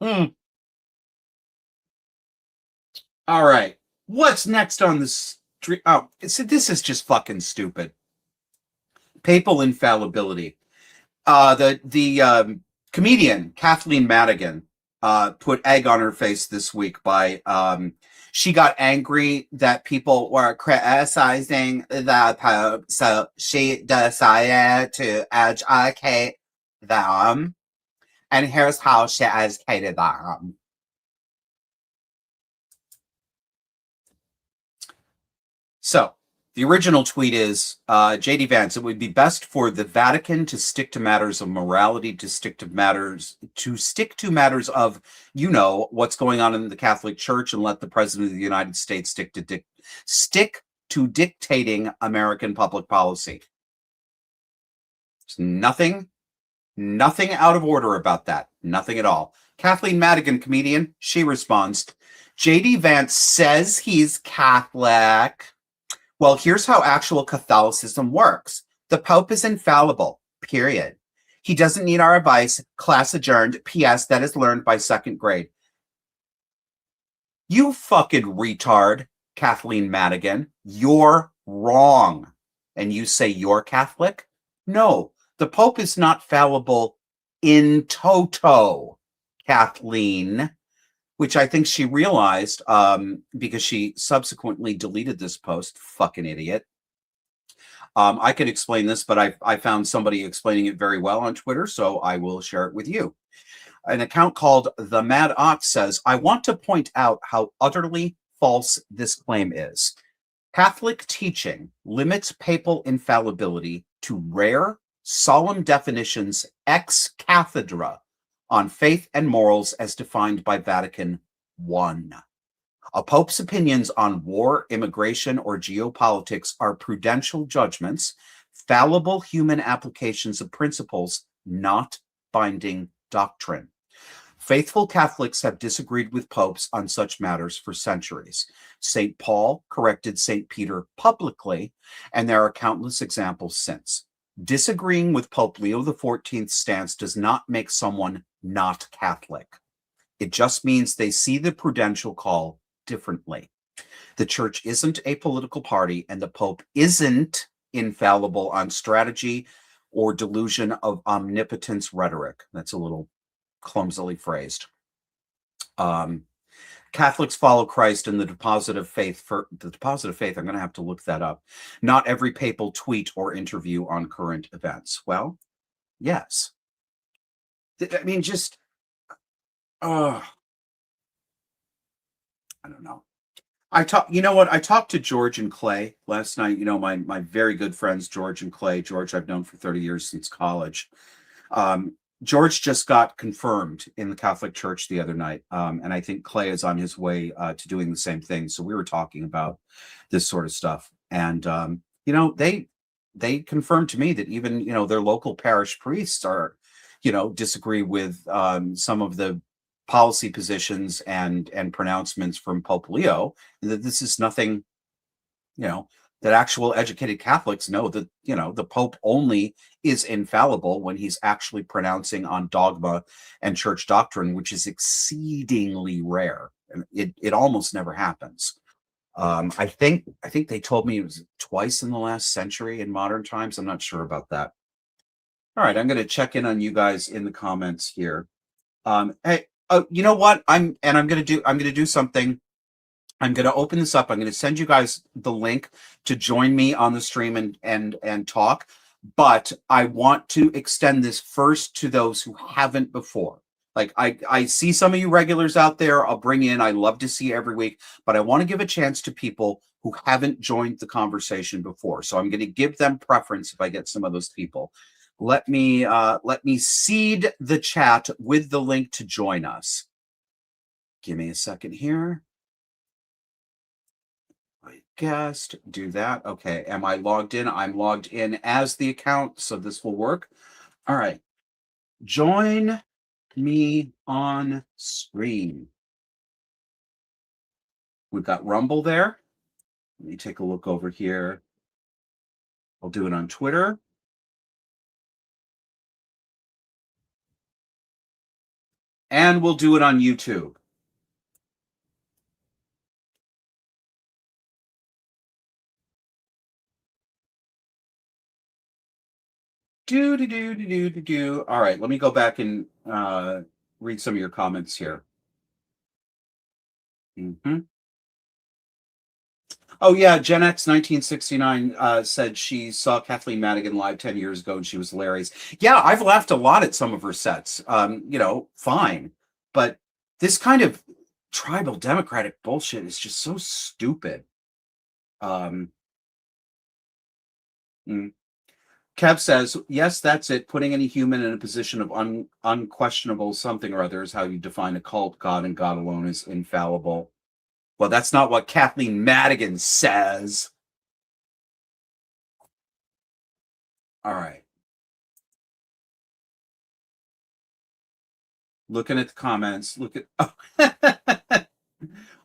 All right. What's next on the street? Oh, so this is just fucking stupid. Papal infallibility. The comedian Kathleen Madigan put egg on her face this week by she got angry that people were criticizing the Pope, so she decided to educate them. And here's how she educated them. So the original tweet is, J.D. Vance, it would be best for the Vatican to stick to matters of morality, to stick to matters of, you know, what's going on in the Catholic Church, and let the President of the United States stick to dictating American public policy. There's nothing out of order about that. Nothing at all. Kathleen Madigan, comedian, she responds, J.D. Vance says he's Catholic. Well, here's how actual Catholicism works. The Pope is infallible, period. He doesn't need our advice. Class adjourned. P.S. That is learned by second grade. You fucking retard, Kathleen Madigan. You're wrong. And you say you're Catholic? No, the Pope is not fallible in toto, Kathleen. Which I think she realized because she subsequently deleted this post. Fucking idiot. I could explain this, but I found somebody explaining it very well on Twitter, so I will share it with you. An account called The Mad Ox says, I want to point out how utterly false this claim is. Catholic teaching limits papal infallibility to rare, solemn definitions ex cathedra on faith and morals as defined by Vatican one. A pope's opinions on war, immigration, or geopolitics are prudential judgments, fallible human applications of principles, not binding doctrine. Faithful Catholics have disagreed with popes on such matters for centuries. St. Paul corrected St. Peter publicly, and there are countless examples since. Disagreeing with Pope Leo XIV's stance does not make someone not Catholic. It just means they see the prudential call differently. The church isn't a political party, and the Pope isn't infallible on strategy or delusion of omnipotence rhetoric. That's a little clumsily phrased. Catholics follow Christ in the deposit of faith. For the deposit of faith, I'm going to have to look that up. Not every papal tweet or interview on current events. Well, yes. I mean, just, I don't know. You know what? I talked to George and Clay last night. You know, my very good friends, George and Clay. George, I've known for 30 years since college. George just got confirmed in the Catholic Church the other night. And I think Clay is on his way to doing the same thing. So we were talking about this sort of stuff. And, you know, they confirmed to me that even, you know, their local parish priests are, you know, disagree with some of the policy positions and pronouncements from Pope Leo, that this is nothing, you know, that actual educated Catholics know that, you know, the Pope only is infallible when he's actually pronouncing on dogma and church doctrine, which is exceedingly rare. And it almost never happens. I think they told me it was twice in the last century in modern times. I'm not sure about that. All right, I'm going to check in on you guys in the comments here. Hey, you know what? I'm going to do something. I'm going to open this up. I'm going to send you guys the link to join me on the stream and talk. But I want to extend this first to those who haven't before. Like I see some of you regulars out there. I'll bring in. I love to see every week, but I want to give a chance to people who haven't joined the conversation before. So I'm going to give them preference if I get some of those people. Let me seed the chat with the link to join us. Give me a second here. Guest, do that. Okay, am I logged in? I'm logged in as the account, so this will work. All right, join me on screen. We've got Rumble there. Let me take a look over here. I'll do it on Twitter. And we'll do it on YouTube. All right, let me go back and read some of your comments here. Oh yeah, Gen X 1969 said she saw Kathleen Madigan live 10 years ago and she was hilarious. Yeah, I've laughed a lot at some of her sets. You know, fine. But this kind of tribal democratic bullshit is just so stupid. Kev says, yes, that's it. Putting any human in a position of unquestionable something or other is how you define a cult. God and God alone is infallible. Well, that's not what Kathleen Madigan says. All right. Looking at the comments. Look at. Oh.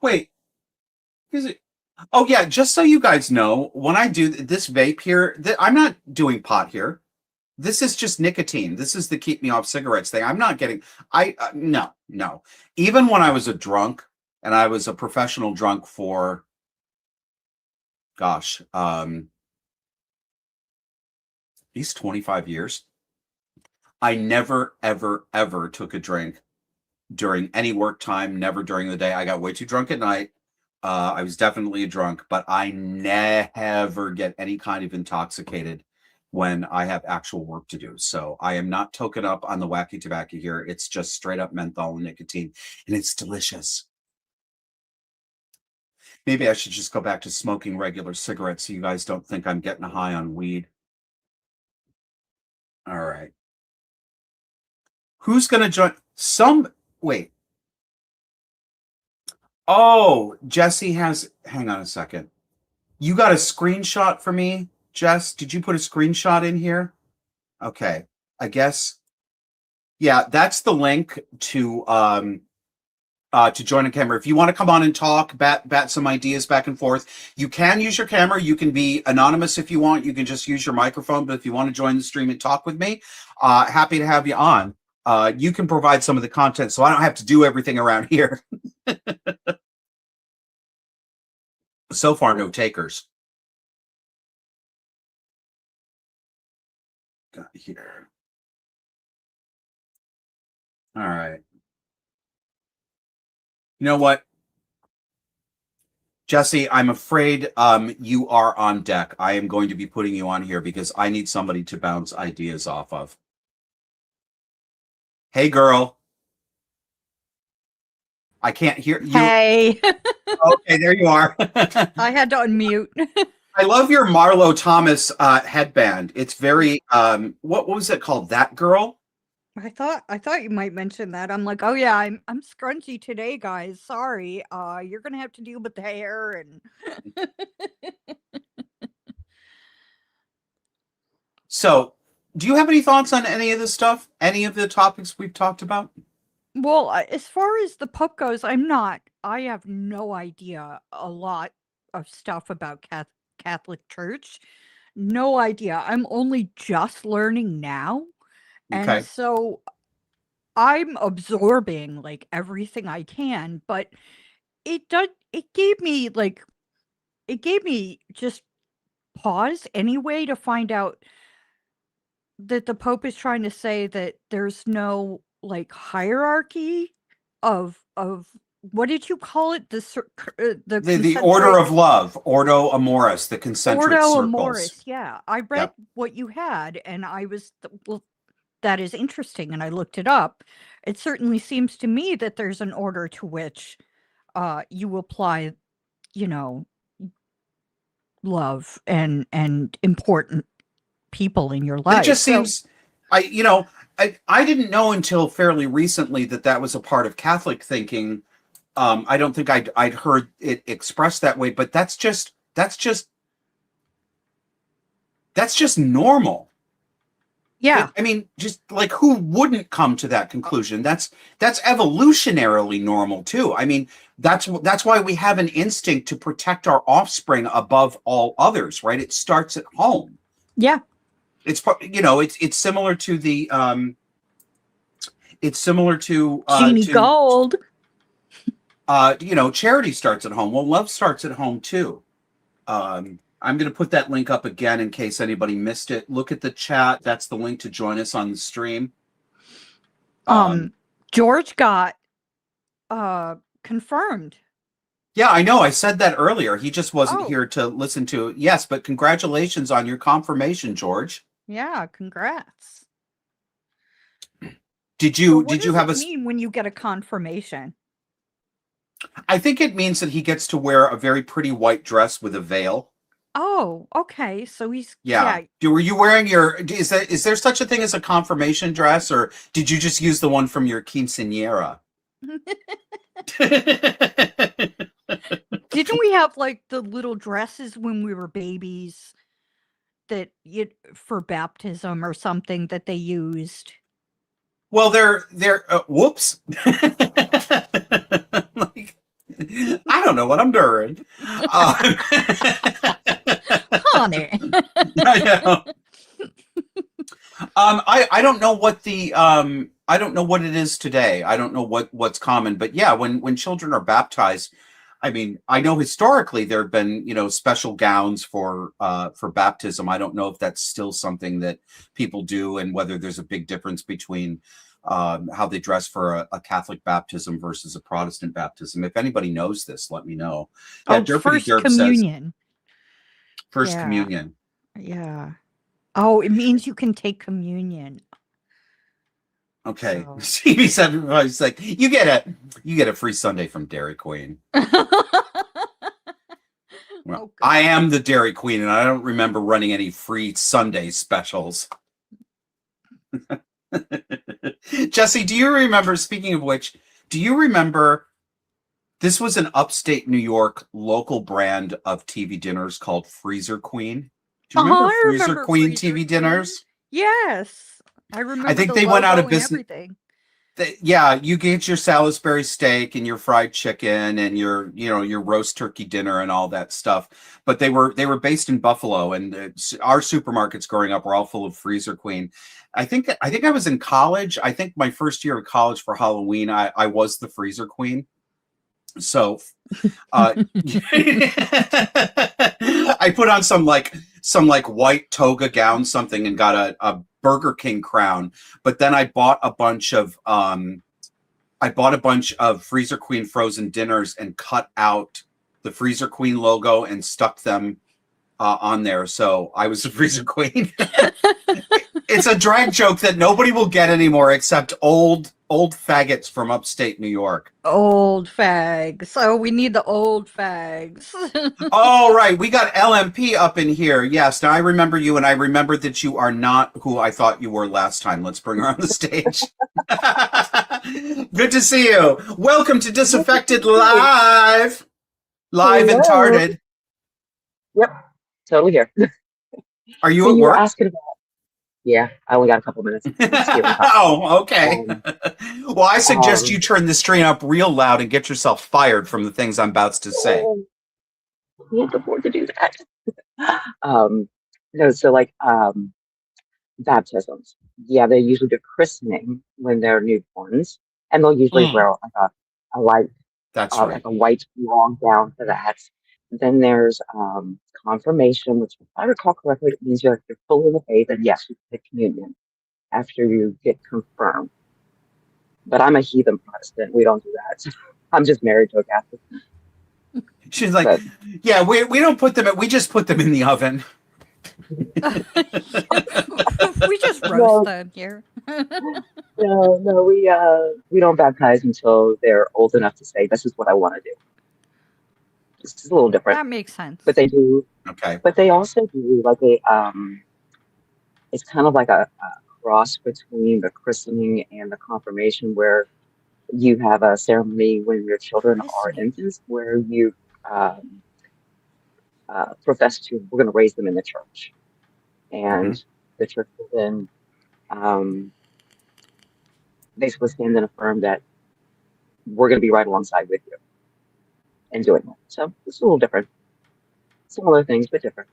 Wait. Is it? Oh yeah. Just so you guys know, when I do this vape here, I'm not doing pot here. This is just nicotine. This is the keep me off cigarettes thing. I'm not getting. No. Even when I was a drunk, and I was a professional drunk for, gosh, at least 25 years. I never, ever, ever took a drink during any work time, never during the day. I got way too drunk at night. I was definitely a drunk, but I never get any kind of intoxicated when I have actual work to do. So I am not token up on the wacky tobacco here. It's just straight up menthol and nicotine, and it's delicious. Maybe I should just go back to smoking regular cigarettes so you guys don't think I'm getting high on weed. All right. Who's going to join? Wait. Oh, Jesse has. Hang on a second. You got a screenshot for me, Jess? Did you put a screenshot in here? Okay. I guess. Yeah, that's the link to join a camera. If you want to come on and talk, bat some ideas back and forth, you can use your camera. You can be anonymous if you want. You can just use your microphone. But if you want to join the stream and talk with me, happy to have you on. You can provide some of the content, so I don't have to do everything around here. So far, no takers. Got here. All right. You know what, Jesse, I'm afraid you are on deck. I am going to be putting you on here because I need somebody to bounce ideas off of. Hey, girl. I can't hear you. Hey. Okay, there you are. I had to unmute. I love your Marlo Thomas headband. It's very what was it called? That Girl? I thought you might mention that. I'm like, oh yeah, I'm scrunchy today, guys. Sorry. You're gonna have to deal with the hair and So, do you have any thoughts on any of this stuff? Any of the topics we've talked about? well, as far as the Pope goes, I have no idea a lot of stuff about Catholic Church. No idea. I'm only just learning now. And Okay. so I'm absorbing like everything I can, but it gave me just pause anyway to find out that the Pope is trying to say that there's no like hierarchy of what did you call it? The The order of love, Ordo Amoris, the concentric Ordo circles. Amoris. Yeah, I read Yep. what you had, and I was well. That is interesting, and I looked it up. It certainly seems to me that there's an order to which you apply, you know, love and important people in your life. It just seems, I didn't know until fairly recently that was a part of Catholic thinking. I don't think I'd heard it expressed that way, but that's just normal. Yeah. I mean, just like who wouldn't come to that conclusion? That's evolutionarily normal too. I mean, that's why we have an instinct to protect our offspring above all others, right? It starts at home. Yeah. It's similar to the Jeannie Gold. Charity starts at home. Well, love starts at home too. I'm going to put that link up again in case anybody missed it. Look at the chat. That's the link to join us on the stream. George got confirmed. Yeah, I know. I said that earlier. He just wasn't here to listen to it. Yes, but congratulations on your confirmation, George. Yeah, congrats. Did you What did you have does it mean when you get a confirmation? I think it means that he gets to wear a very pretty white dress with a veil. Oh, okay. So he's Yeah. Were you wearing is there such a thing as a confirmation dress, or did you just use the one from your quinceañera? Didn't we have like the little dresses when we were babies that for baptism or something that they used? Well, they're whoops. Like, I don't know what I'm doing. Honey. I know. I don't know what I don't know what it is today. I don't know what's common, but yeah, when children are baptized, I mean, I know historically there have been, special gowns for baptism. I don't know if that's still something that people do and whether there's a big difference between how they dress for a Catholic baptism versus a Protestant baptism. If anybody knows this, let me know. First communion. First communion. Yeah. Oh, it means you can take communion. Okay. CB7 is like, you get a free Sunday from Dairy Queen. Well, I am the Dairy Queen, and I don't remember running any free Sunday specials. Jesse, do you remember, speaking of which, do you remember This was an upstate New York local brand of TV dinners called Freezer Queen. Do you remember I Freezer remember Queen Freezer TV Queen. dinners? Yes. I I remember think the they went out logo of and business. everything. Yeah, you get your Salisbury steak and your fried chicken and your, your roast turkey dinner and all that stuff. But they were based in Buffalo, and our supermarkets growing up were all full of Freezer Queen. I think I was in college. I think my first year of college for Halloween, I was the Freezer Queen. So I put on some white toga gown something and got a Burger King crown, but then I bought a bunch of Freezer Queen frozen dinners and cut out the Freezer Queen logo and stuck them on there. So I was the Freezer Queen. It's a drag joke that nobody will get anymore except old faggots from upstate New York. Old fags. So we need the old fags. All right, we got LMP up in here. Yes, now I remember you, and I remember that you are not who I thought you were last time. Let's bring her on the stage. Good to see you. Welcome to Disaffected Live. Live and Hello. tarded. Yep, totally here. Are you So at you were work? asking about. Yeah, I only got a couple minutes. Let's see what we talk. Oh, okay. Well, I suggest um, you turn the stream up real loud and get yourself fired from the things I'm about to say. Can't afford to do that. No, so baptisms. Yeah, they usually do christening when they're newborns, and they'll usually wear a light, That's right. like a white long gown for that. Then there's confirmation, which, if I recall correctly, it means you're full in the faith, and yes, you take communion after you get confirmed. But I'm a heathen Protestant. We don't do that. I'm just married to a Catholic. She's like, But yeah, we don't put them. We just put them in the oven. We just roast No. them here. no, we don't baptize until they're old enough to say, "This is what I want to do." This is a little different, That makes sense. but they do. Okay. But they also do like it's kind of like a cross between the christening and the confirmation, where you have a ceremony when your children are Christening. infants, where you profess to, we're going to raise them in the church, and the church will then basically stand and affirm that we're going to be right alongside with you and doing that. So it's a little different. Similar things, but different.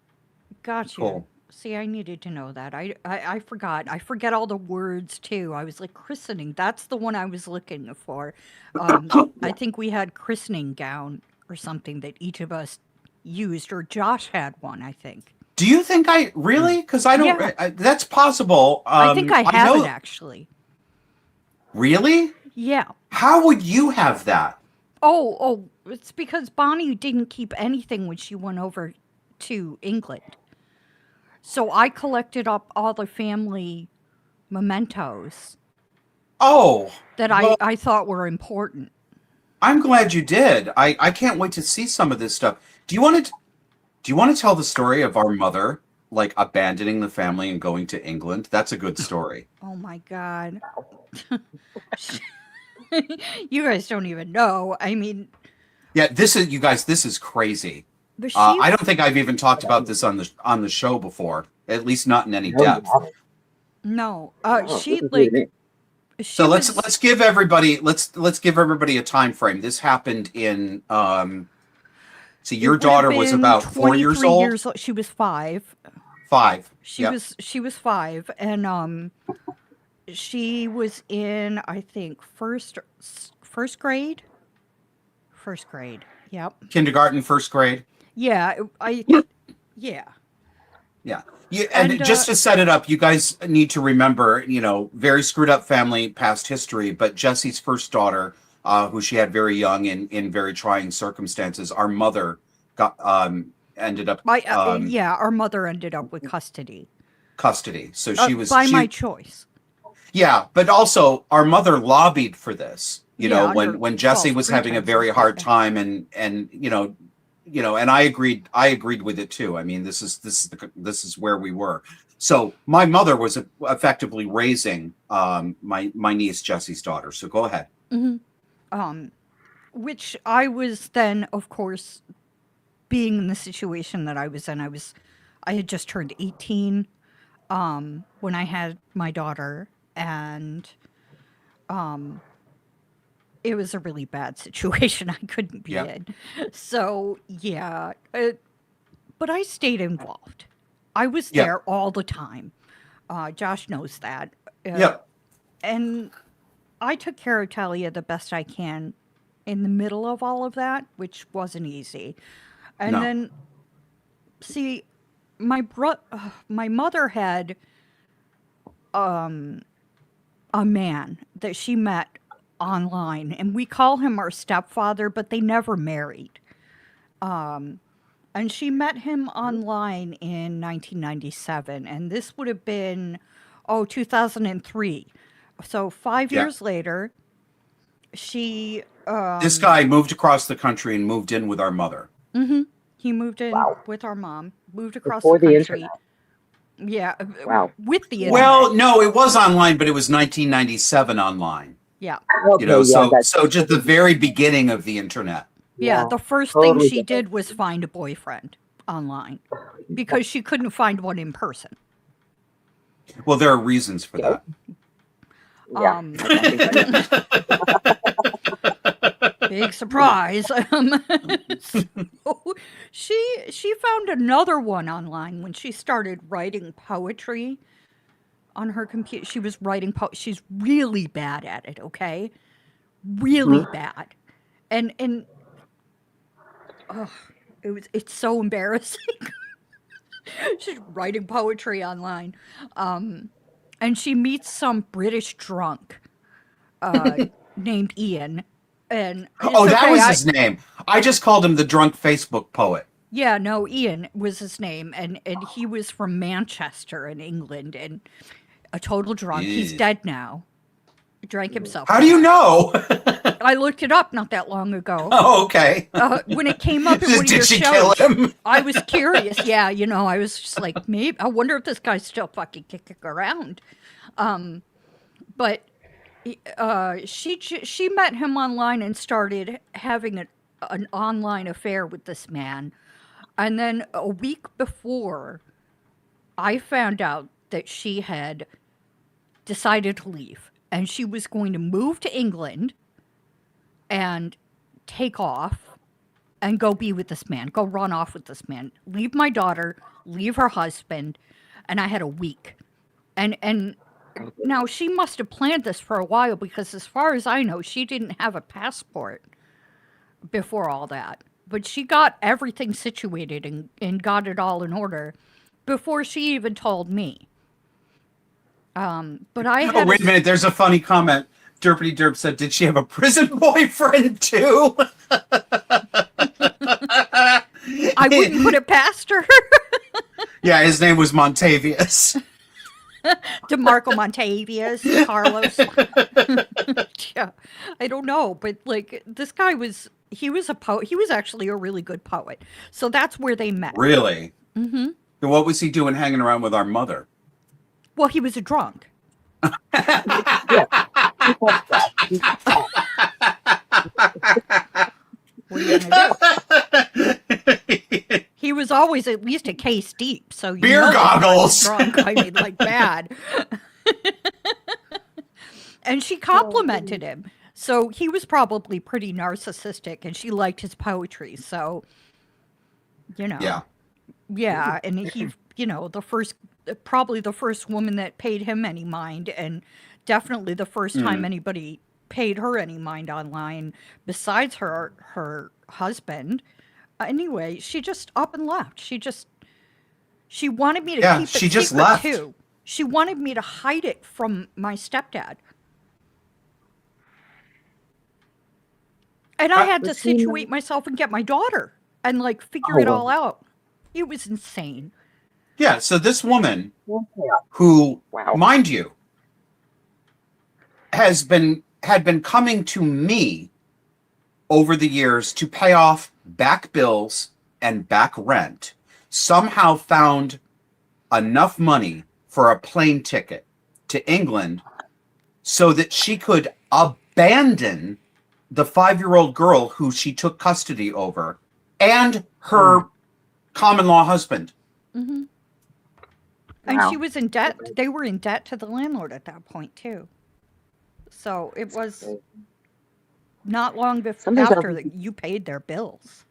Got you. Cool. See, I needed to know that. I forgot. I forget all the words too. I was like, christening. That's the one I was looking for. I think we had christening gown or something that each of us used, or Josh had one, I think. Do you think I really? Because I don't. Yeah. That's possible. I think I have know. it actually. Really? Yeah. How would you have that? Oh, it's because Bonnie didn't keep anything when she went over to England. So I collected up all the family mementos Oh, that well, I thought were important. I'm glad you did. I can't wait to see some of this stuff. Do you want to tell the story of our mother like abandoning the family and going to England? That's a good story. Oh my God. You guys don't even know. I mean, Yeah, you guys. This is crazy. but I don't think I've even talked about this on the show before. At least not in any No, you depth. haven't. no. Oh, She this is new to like me. she So let's was give everybody a time frame. This happened in see, it your would have daughter was been about 4 years 23 old. years old. She was 5. 5. She Yep. was 5, and she was in, I think, first grade. First grade. Yep. Kindergarten, first grade. Yeah. Yeah. Yeah. And And just to set it up, you guys need to remember, very screwed up family past history, but Jesse's first daughter, who she had very young in very trying circumstances, our mother got ended up yeah, our mother ended up with custody. custody. So By my choice. Yeah, but also our mother lobbied for this. Yeah, under When Jesse false was having a very pretenses, hard yeah. time, and and I agreed with it too. I mean, this is where we were. So my mother was effectively raising my niece Jesse's daughter. So go ahead. Mhm. Um, which I was then, of course, being in the situation that I was in. I had just turned 18 when I had my daughter, and it was a really bad situation I couldn't be Yeah. in. So, yeah, but I stayed involved. I was Yeah. there all the time. Josh knows that. Yep. And I took care of Talia the best I can in the middle of all of that, which wasn't easy. And No. then, see, my mother had a man that she met online, and we call him our stepfather, but they never married. And she met him online in 1997, and this would have been 2003. So 5 Yeah. years later, she This guy moved across the country and moved in with our mother. he moved in Wow. with our mom, moved across Before the the country. internet. Yeah, Wow. with the internet. Well, no, it was online, but it was 1997 online. yeah. Okay, You know, yeah, so that's so just the very beginning of the internet. Yeah, yeah, the first totally thing she different. did was find a boyfriend online because she couldn't find one in person. Well, there are reasons for that. Yeah. Um, big surprise. So she found another one online when she started writing poetry on her computer. She was writing she's really bad at it, okay? Really bad. And it's so embarrassing. She's writing poetry online. And she meets some British drunk named Ian. And Oh, it's that okay, was his name. I just called him the drunk Facebook poet. Yeah, no, Ian was his name, and he was from Manchester in England, and a total drunk. He's Ew. dead now. He drank himself. How do you know? I looked it up not that long ago. Oh, okay. When it came up in one of your Did she shows, kill him? I was curious. Yeah, I was just like, maybe I wonder if this guy's still fucking kicking around. But she met him online and started having an online affair with this man. And then a week before, I found out that she had decided to leave. And she was going to move to England and take off and go be with this man, go run off with this man, leave my daughter, leave her husband. And I had a week. And now she must have planned this for a while because as far as I know, she didn't have a passport before all that. But she got everything situated and got it all in order before she even told me. But I had Oh, wait a minute. There's a funny comment. Derpity Derp said, did she have a prison boyfriend too? I wouldn't put it past her. Yeah, his name was Montavious. DeMarco Montavious, Carlos. Yeah, I don't know, but like this guy he was a poet. He was actually a really good poet. So that's where they met. Really? Mm-hmm. What was he doing hanging around with our mother? Well, he was a drunk. What are you gonna do? He was always at least a case deep, so you Beer know he was goggles. drunk. I mean, like bad. And she complimented him, so he was probably pretty narcissistic, and she liked his poetry. So, Yeah. yeah, and he, probably the first woman that paid him any mind, and definitely the first time anybody paid her any mind online besides her husband. Anyway, she just up and left. She wanted me to keep it she just secret left. too. She wanted me to hide it from my stepdad. And I had to situate myself and get my daughter and like figure it all out. It was insane. Yeah, so this woman who, mind you, had been coming to me over the years to pay off back bills and back rent, somehow found enough money for a plane ticket to England so that she could abandon the 5-year-old girl who she took custody over and her common law husband. Mm-hmm. And Wow. she was in debt. They were in debt to the landlord at that point too. So it was not long Sometimes I after don't- that you paid their bills.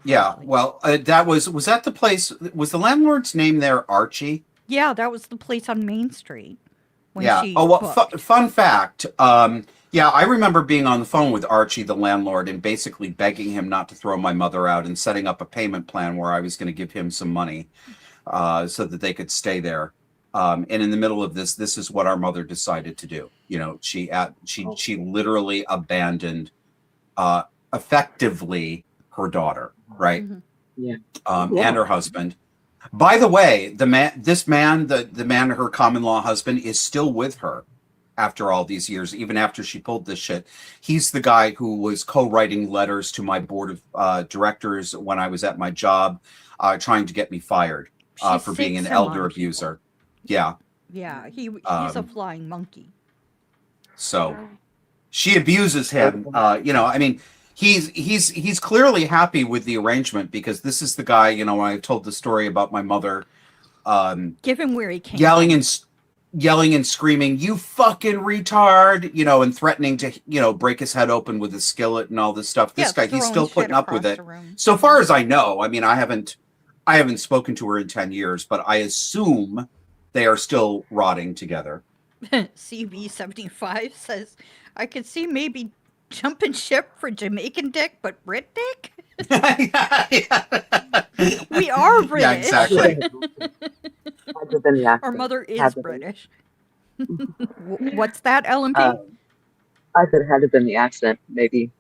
Yeah, Probably. well, that was that the place? Was the landlord's name there Archie? Yeah, that was the place on Main Street when Yeah. she Oh, well, booked. fun fact. Yeah, I remember being on the phone with Archie, the landlord, and basically begging him not to throw my mother out and setting up a payment plan where I was going to give him some money so that they could stay there. And in the middle of this is what our mother decided to do. You know, she literally abandoned effectively her daughter, right? Mhm. Yeah. And her husband. By the way, the man, her common law husband, is still with her after all these years, even after she pulled this shit. He's the guy who was co-writing letters to my board of directors when I was at my job, trying to get me fired She for being an sits him elder on abuser. Yeah. Yeah, he's a flying monkey. So she abuses him. You know, I mean, he's clearly happy with the arrangement because this is the guy, you know, when I told the story about my mother Give him where he came yelling and screaming, "You fucking retard," you know, and threatening to, you know, break his head open with a skillet and all this stuff. This guy, he's throwing still shit putting up with across it. the room. So far as I know, I mean, I haven't spoken to her in 10 years, but I assume they are still rotting together. CB75 says, I could see maybe jumping ship for Jamaican dick, but Brit dick? We are British. Yeah, exactly. Had to have been the Our accent. mother Had is to be. British. What's that, LMP? I said it had to have been the accent, maybe.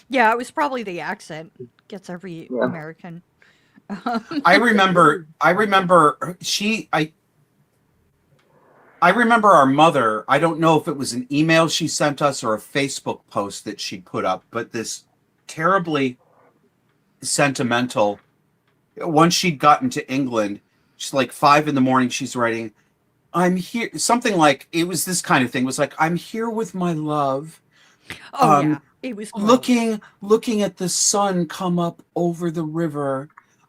Yeah, it was probably the accent. Gets every Yeah. American. I remember I remember our mother, I don't know if it was an email she sent us or a Facebook post that she put up, but this terribly sentimental, once she'd gotten to England, she's like 5 a.m, she's writing, "I'm here," something like, it was this kind of thing. It was like, "I'm here with my love. Oh, yeah. It was gross. looking at the sun come up over the river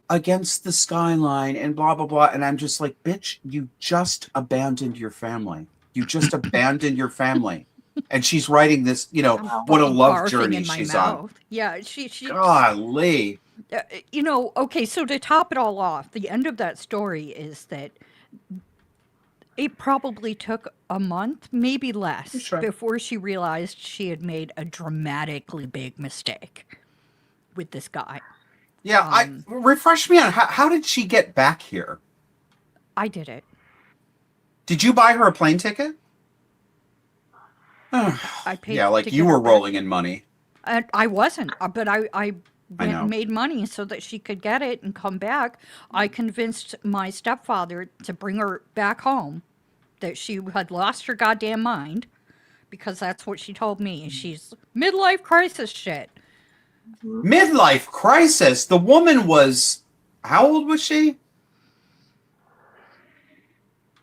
against the skyline and blah, blah, blah." And I'm just like, bitch, you just abandoned your family. You just abandoned your family. And she's writing this, you know, I'm what a fucking love barfing journey in my she's mouth. on. Yeah, she Golly. you know, okay, so to top it all off, the end of that story is that it probably took a month, maybe less, Sure. before she realized she had made a dramatically big mistake with this guy. Yeah, refresh me on how did she get back here? I did it. Did you buy her a plane ticket? I paid. Yeah, like to you get her were back. rolling in money. I wasn't, but I went know. and made money so that she could get it and come back. I convinced my stepfather to bring her back home, that she had lost her goddamn mind, because that's what she told me. She's midlife crisis shit. Midlife crisis. The woman was, how old was she?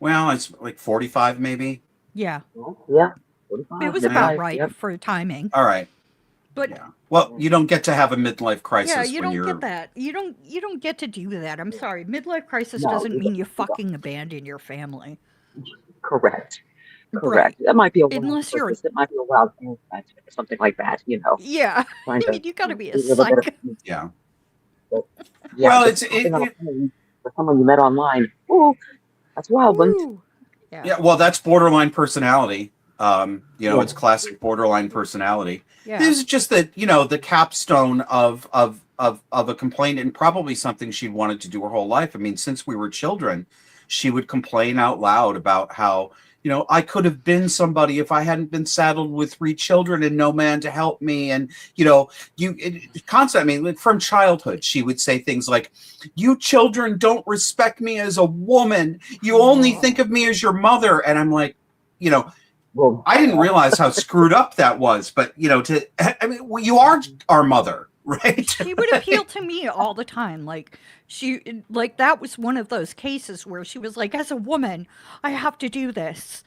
Well, it's like 45 maybe. Yeah, Yeah. 45, it was midlife, about right Yep. for timing. All right. But Yeah. Well, you don't get to have a midlife crisis yeah, you when don't you're get that. You don't get to do that. I'm sorry. Midlife crisis No, doesn't you mean you fucking abandon your family. Correct. Right. Correct. That might be a wild Unless you're- purpose. It might be a wild fantasy or something like that, you know. Yeah. Trying I mean, you gotta be a do little bit psycho. of- yeah. Yeah, Well, just hopping on a plane with someone you met online. Ooh, that's a wild one. Ooh. Yeah, well, that's borderline personality. You know, Yeah. it's classic borderline personality. Yeah. This is just the, you know, the capstone of a complaint, and probably something she'd wanted to do her whole life. I mean, since we were children, she would complain out loud about how, you know, I could have been somebody if I hadn't been saddled with 3 children and no man to help me. And, you know, constantly, I mean, from childhood, she would say things like, "You children don't respect me as a woman. You only think of me as your mother." And I'm like, you know, Well, I didn't realize how screwed up that was. But, you know, I mean, well, you are our mother, right? She would appeal to me all the time. Like that was one of those cases where she was like, as a woman, I have to do this.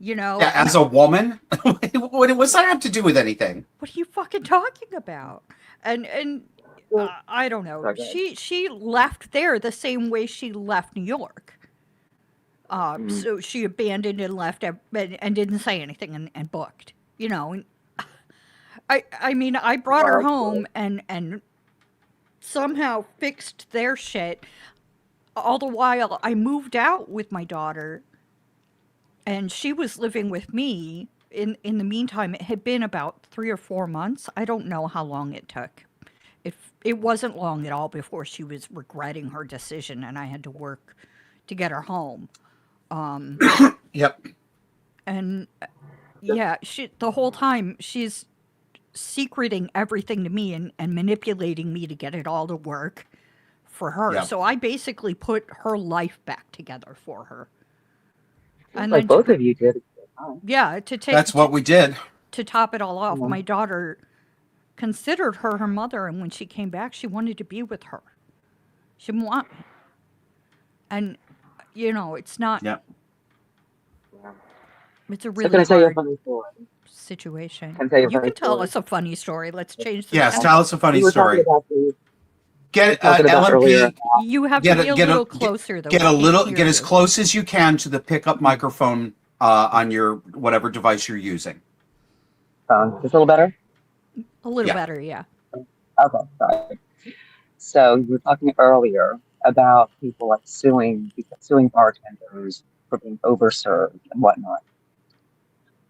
You know, Yeah, as a woman, what's that have to do with anything? what are you fucking talking about? And Well, I don't know. sorry, go ahead. She left there the same way she left New York. Mm. So she abandoned and left and didn't say anything and booked. You know, and I mean, I brought her Well, home and somehow fixed their shit. All the while, I moved out with my daughter, and she was living with me. In the meantime, it had been about 3 or 4 months. I don't know how long it took. It wasn't long at all before she was regretting her decision, and I had to work to get her home. Yep. And yeah, she the whole time she's secreting everything to me and manipulating me to get it all to work for her. Yep. So I basically put her life back together for her. seems And like then both of you did. yeah, That's what we did. to top it all off, Yeah. my daughter considered her mother, and when she came back, she wanted to be with her. She didn't want me. And you know, it's not. Yep. Yeah. It's a So really can I tell you a hard funny story? situation. Can I tell you a You funny can tell story? us a funny story. Let's change the Yes, subject. tell us a funny We were talking story. about the Get talking about earlier. LMP. You have Get to be a get little get, closer, though. get We a can't little hear get as you. close as you can to the pickup microphone on your whatever device you're using. Just a little better. A little Yeah. better, yeah. Okay, sorry. So you were talking earlier about people like suing bartenders for being overserved and whatnot.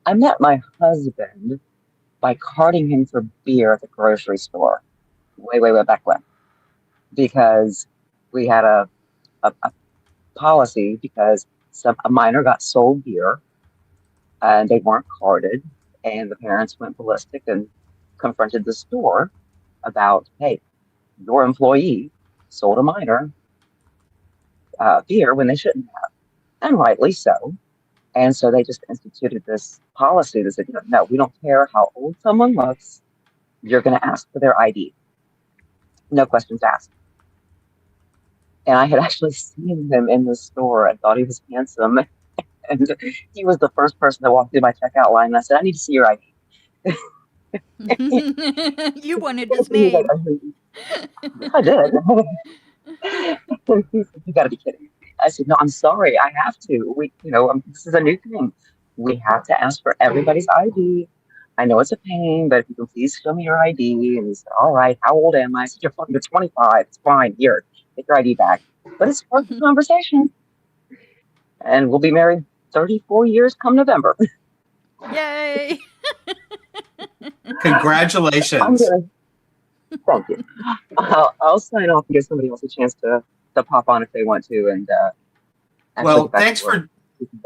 I met my husband by carting him for beer at the grocery store way back when, because we had a policy because a minor got sold beer and they weren't carded, and the parents went ballistic and confronted the store about, hey, your employee sold a minor beer when they shouldn't have, and rightly so. And so they just instituted this policy that said, no, we don't care how old someone looks, you're going to ask for their ID, no questions asked. And I had actually seen him in the store. I thought he was handsome. And he was the first person that walked through my checkout line. And I said, I need to see your ID. You wanted his He's like, name. I did. He said, you got to be kidding me. I said, no, I'm sorry. I have to. This is a new thing. We have to ask for everybody's ID. I know it's a pain, but if you can please show me your ID. And he said, all right, how old am I? I said, you're 25. It's fine. Here, take your ID back. But it's part of the conversation. And we'll be married 34 years come November. Yay! Congratulations. Thank you. I'll sign off and give somebody else a chance to pop on if they want to. And Well, thanks for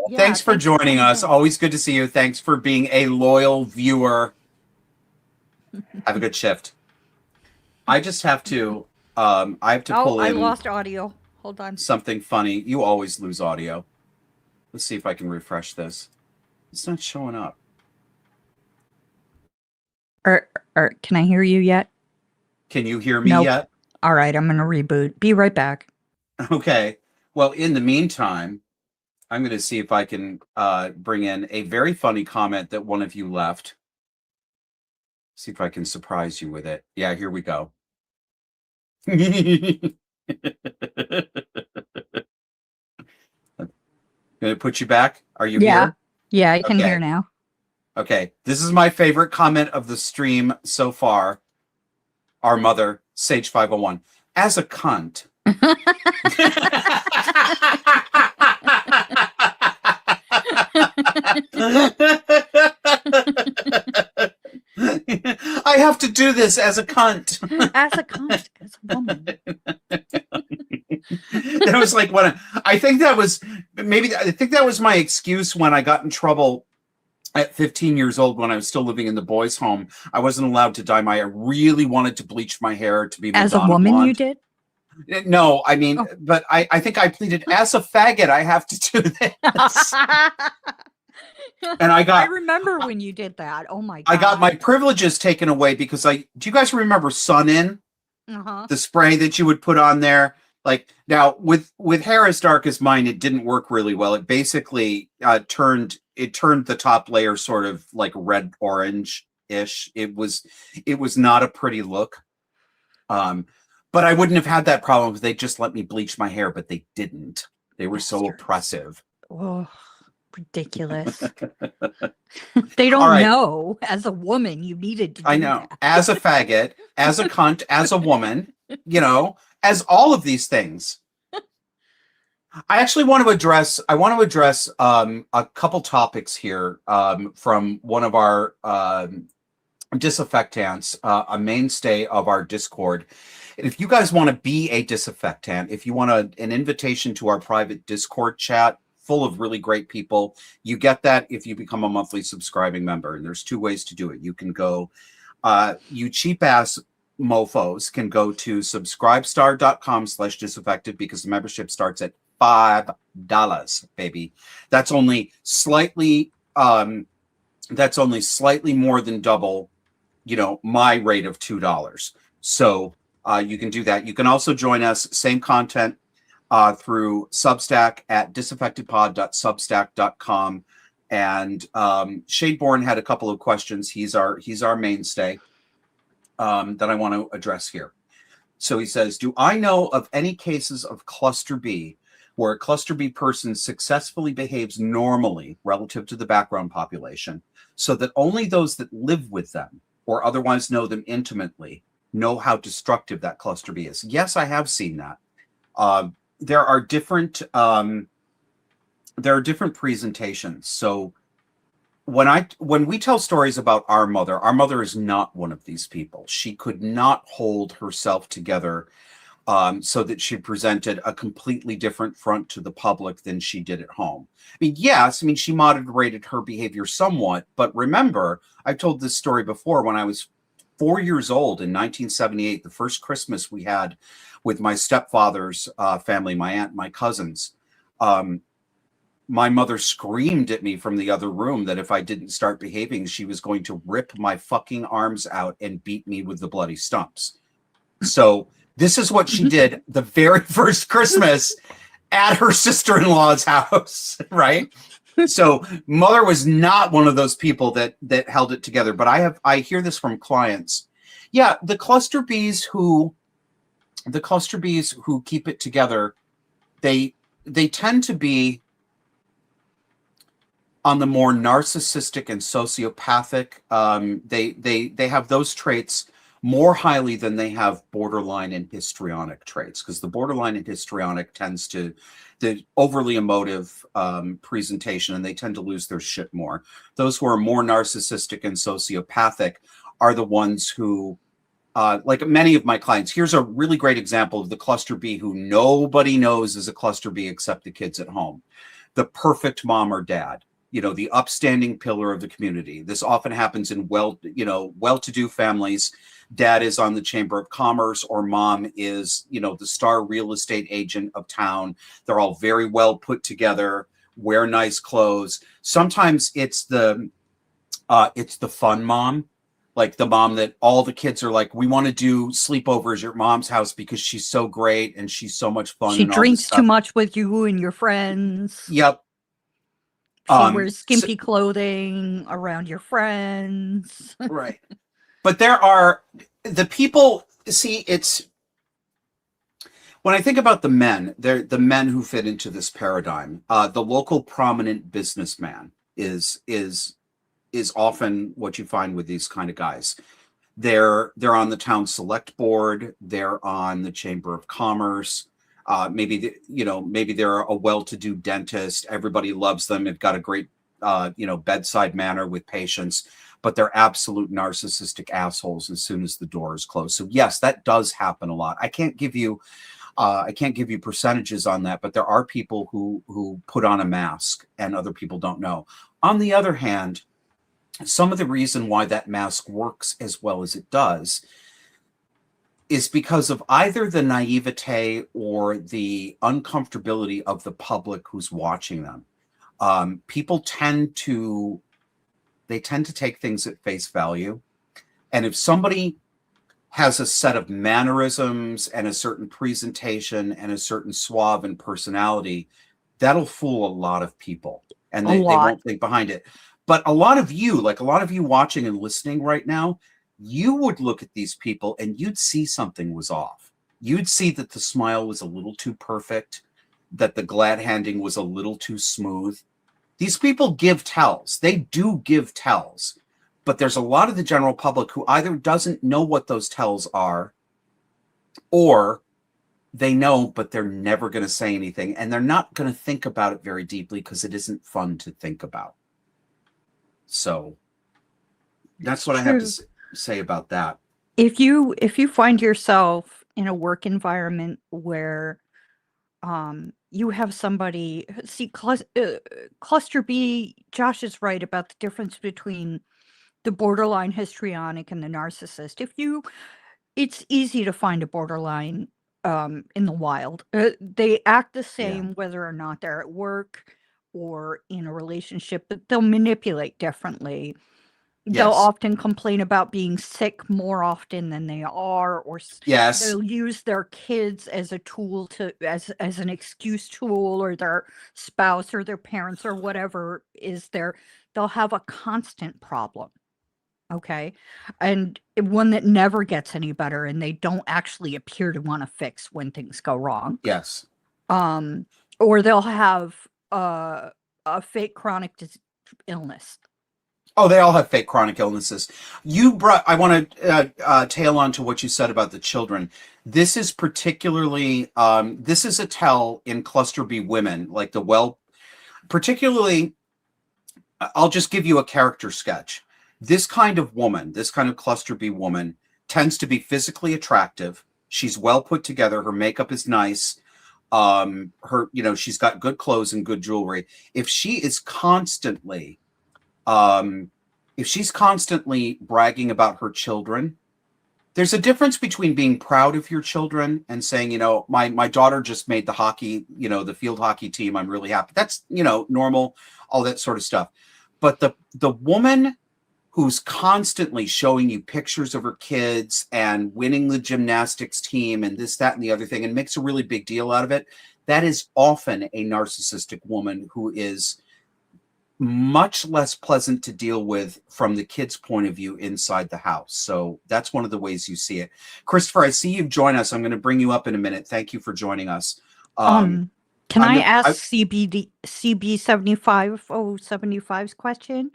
Yeah, thanks for thanks for joining coming us. in. Always good to see you. Thanks for being a loyal viewer. Have a good shift. I just have to I have to Oh, pull I in lost audio. Hold on. something funny. You always lose audio. Let's see if I can refresh this. It's not showing up. Can I hear you yet? Can you hear me Nope. yet? All right, I'm going to reboot. Be right back. Okay. Well, in the meantime, I'm going to see if I can bring in a very funny comment that one of you left. See if I can surprise you with it. Yeah, here we go. Going to put you back. Are you Yeah. here? Yeah, I can Okay. hear now. Okay. This is my favorite comment of the stream so far. Our mother, Sage 501, as a cunt. I have to do this as a cunt. As a cunt, as a woman. That was like I think that was my excuse when I got in trouble at 15 years old when I was still living in the boys' home. I wasn't allowed to dye I really wanted to bleach my hair to be As a Madonna woman, blonde. you did? No, I mean, Oh. but I think I pleaded as a faggot. I have to do this, and I remember when you did that. Oh my god. I got my privileges taken away because do you guys remember Sun In, Uh-huh. the spray that you would put on there Like now with hair as dark as mine, it didn't work really well. It basically turned the top layer sort of like red orange ish. It was not a pretty look. But I wouldn't have had that problem if they just let me bleach my hair, but they didn't. They were so Bastards. oppressive. Oh, ridiculous. They All don't right. know. As a woman, you needed to do I know. that. As a faggot, as a cunt, as a woman, as all of these things. I actually want to address a couple topics here from one of our disaffectants, a mainstay of our Discord. And if you guys want to be a disaffectant, if you want an invitation to our private Discord chat full of really great people, you get that if you become a monthly subscribing member. And there's two ways to do it. You can go, you cheap ass mofos can go to subscribestar.com/disaffected because the membership starts at $5, baby. That's only slightly more than double, my rate of $2. So you can do that. You can also join us, same content, through Substack at disaffectedpod.substack.com. And Shadeborn had a couple of questions. He's our mainstay that I want to address here. So he says, do I know of any cases of cluster B where a cluster B person successfully behaves normally relative to the background population so that only those that live with them or otherwise know them intimately know how destructive that cluster B is? Yes, I have seen that. There are different presentations. So when we tell stories about our mother is not one of these people. She could not hold herself together so that she presented a completely different front to the public than she did at home. I mean, yes, she moderated her behavior somewhat, but remember, I've told this story before. When I was 4 years old in 1978, the first Christmas we had with my stepfather's family, my aunt, my cousins, my mother screamed at me from the other room that if I didn't start behaving, she was going to rip my fucking arms out and beat me with the bloody stumps. So this is what she did the very first Christmas at her sister-in-law's house, right? So mother was not one of those people that held it together. But I hear this from clients. Yeah, the cluster Bs who keep it together, they tend to be on the more narcissistic and sociopathic. They have those traits more highly than they have borderline and histrionic traits, because the borderline and histrionic tends to the overly emotive presentation, and they tend to lose their shit more. Those who are more narcissistic and sociopathic are the ones who, like many of my clients, here's a really great example of the cluster B who nobody knows is a cluster B except the kids at home. The perfect mom or dad, the upstanding pillar of the community. This often happens in well-to-do families. Dad is on the Chamber of Commerce, or mom is, the star real estate agent of town. They're all very well put together, wear nice clothes. Sometimes it's the fun mom, like the mom that all the kids are like, we want to do sleepovers at your mom's house because she's so great and she's so much fun. She drinks too much with you and your friends. Yep. She wears skimpy clothing around your friends. Right. But there are the people, see, it's, when I think about the men, they're the men who fit into this paradigm. The local prominent businessman is often what you find with these kind of guys. They're on the town select board. They're on the Chamber of Commerce. Maybe they're a well-to-do dentist. Everybody loves them. They've got a great, bedside manner with patients, but they're absolute narcissistic assholes as soon as the door is closed. So yes, that does happen a lot. I can't give you percentages on that, but there are people who put on a mask and other people don't know. On the other hand, some of the reason why that mask works as well as it does is because of either the naivete or the uncomfortability of the public who's watching them. People tend to take things at face value. And if somebody has a set of mannerisms and a certain presentation and a certain suave and personality, that'll fool a lot of people, and they won't think behind it. But a lot of you watching and listening right now, you would look at these people and you'd see something was off. You'd see that the smile was a little too perfect, that the glad handing was a little too smooth. These people give tells. They do give tells. But there's a lot of the general public who either doesn't know what those tells are, or they know, but they're never going to say anything. And they're not going to think about it very deeply because it isn't fun to think about. So that's what I have to say about that. If you find yourself in a work environment where you have somebody, cluster B, Josh is right about the difference between the borderline histrionic and the narcissist. It's easy to find a borderline in the wild. They act the same whether or not they're at work or in a relationship, but they'll manipulate differently. They'll often complain about being sick more often than they are, or they'll use their kids as a tool as an excuse tool, or their spouse or their parents or whatever is there. They'll have a constant problem. Okay. And one that never gets any better, and they don't actually appear to want to fix when things go wrong. Yes. Or they'll have a fake chronic illness. Oh, they all have fake chronic illnesses. I want to tail on to what you said about the children. This is particularly, this is a tell in cluster B women, like particularly, I'll just give you a character sketch. This kind of woman, this kind of cluster B woman, tends to be physically attractive. She's well put together. Her makeup is nice. She's got good clothes and good jewelry. If she's constantly bragging about her children, there's a difference between being proud of your children and saying, my daughter just made the hockey, the field hockey team. I'm really happy. That's, normal, all that sort of stuff. But the woman who's constantly showing you pictures of her kids and winning the gymnastics team and this, that, and the other thing, and makes a really big deal out of it, that is often a narcissistic woman who is much less pleasant to deal with from the kid's point of view inside the house. So that's one of the ways you see it. Christopher, I see you've joined us. I'm going to bring you up in a minute. Thank you for joining us. Can I ask CB75075's question?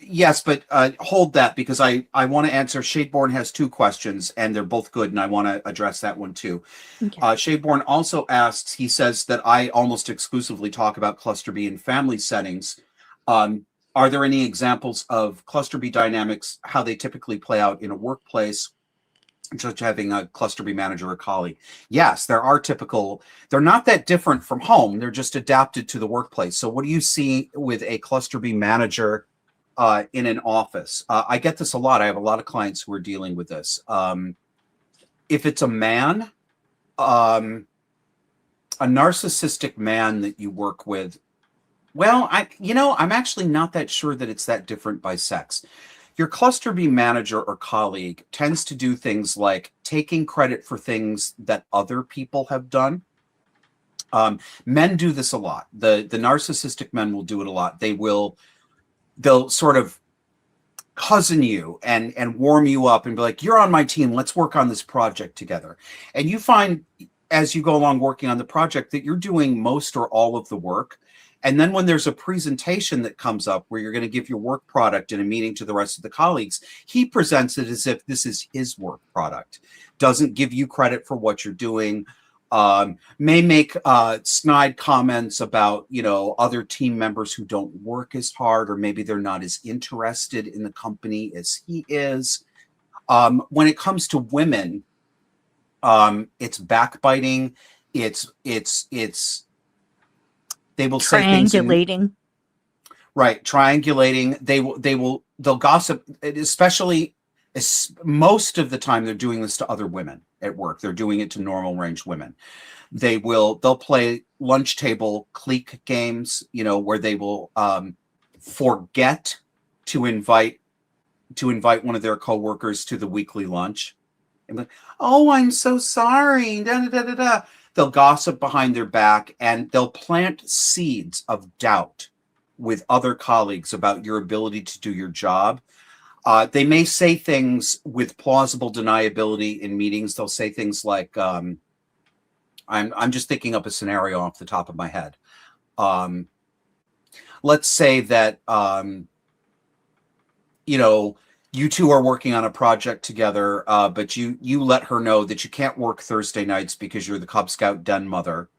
Yes, but hold that, because I want to answer. Shadeborn has two questions and they're both good, and I want to address that one too. Okay. Shadeborn also asks, he says that I almost exclusively talk about cluster B in family settings. Are there any examples of cluster B dynamics, how they typically play out in a workplace, such having a cluster B manager or colleague? Yes, there are typical. They're not that different from home. They're just adapted to the workplace. So what do you see with a cluster B manager in an office? I get this a lot. I have a lot of clients who are dealing with this. If it's a man, a narcissistic man that you work with, well, I'm actually not that sure that it's that different by sex. Your cluster B manager or colleague tends to do things like taking credit for things that other people have done. Men do this a lot. The narcissistic men will do it a lot. They'll sort of cousin you and warm you up and be like, you're on my team. Let's work on this project together. And you find as you go along working on the project that you're doing most or all of the work. And then when there's a presentation that comes up where you're going to give your work product in a meeting to the rest of the colleagues, he presents it as if this is his work product, doesn't give you credit for what you're doing, may make snide comments about, other team members who don't work as hard, or maybe they're not as interested in the company as he is. When it comes to women, it's backbiting. It's they will say triangulating. Triangulating. They'll gossip, especially most of the time they're doing this to other women at work. They're doing it to normal range women. They'll play lunch table clique games, where they will forget to invite to invite one of their coworkers to the weekly lunch. And like, oh, I'm so sorry. Da, da, da, da, da. They'll gossip behind their back, and they'll plant seeds of doubt with other colleagues about your ability to do your job. They may say things with plausible deniability in meetings. They'll say things like, I'm just thinking up a scenario off the top of my head. Let's say that, you two are working on a project together, but you let her know that you can't work Thursday nights because you're the Cub Scout den mother.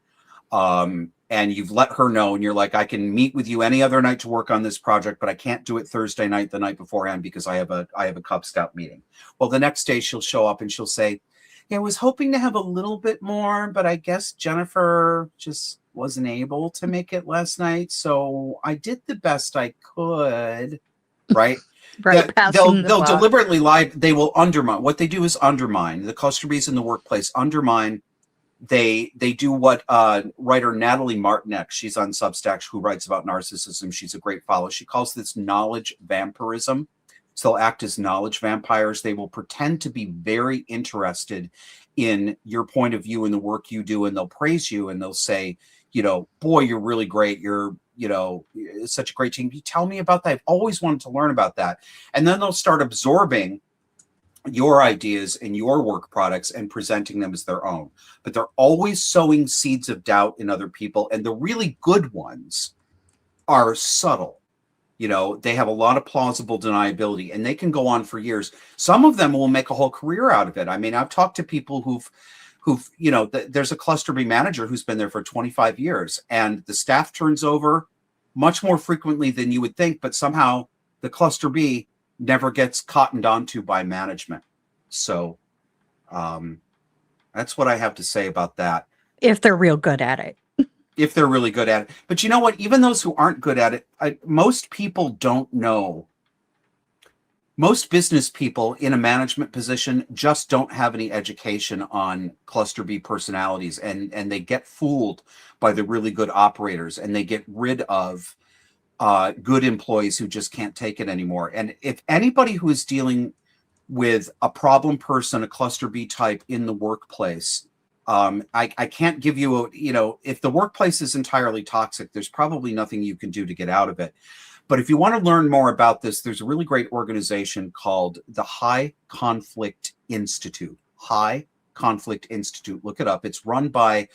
And you've let her know, and you're like, I can meet with you any other night to work on this project, but I can't do it Thursday night, the night beforehand, because I have a Cub Scout meeting. Well, the next day she'll show up and she'll say, yeah, I was hoping to have a little bit more, but I guess Jennifer just wasn't able to make it last night, so I did the best I could. Right? Right. They'll deliberately lie. They will undermine. What they do is undermine. The cluster bees in the workplace undermine. They do what writer Natalie Martinek, she's on Substack, who writes about narcissism. She's a great follow. She calls this knowledge vampirism. So they'll act as knowledge vampires. They will pretend to be very interested in your point of view and the work you do, and they'll praise you, and they'll say, boy, you're really great. You're, it's such a great team. You tell me about that. I've always wanted to learn about that. And then they'll start absorbing your ideas and your work products and presenting them as their own. But they're always sowing seeds of doubt in other people. And the really good ones are subtle. They have a lot of plausible deniability, and they can go on for years. Some of them will make a whole career out of it. I mean, I've talked to people who've there's a cluster B manager who's been there for 25 years, and the staff turns over much more frequently than you would think, but somehow the cluster B never gets cottoned onto by management. So that's what I have to say about that. If they're real good at it. If they're really good at it. But you know what? Even those who aren't good at it, most people don't know. Most business people in a management position just don't have any education on cluster B personalities, and they get fooled by the really good operators, and they get rid of good employees who just can't take it anymore. And if anybody who is dealing with a problem person, a cluster B type in the workplace, I can't give you if the workplace is entirely toxic, there's probably nothing you can do to get out of it. But if you want to learn more about this, there's a really great organization called the High Conflict Institute. High Conflict Institute. Look it up. It's run by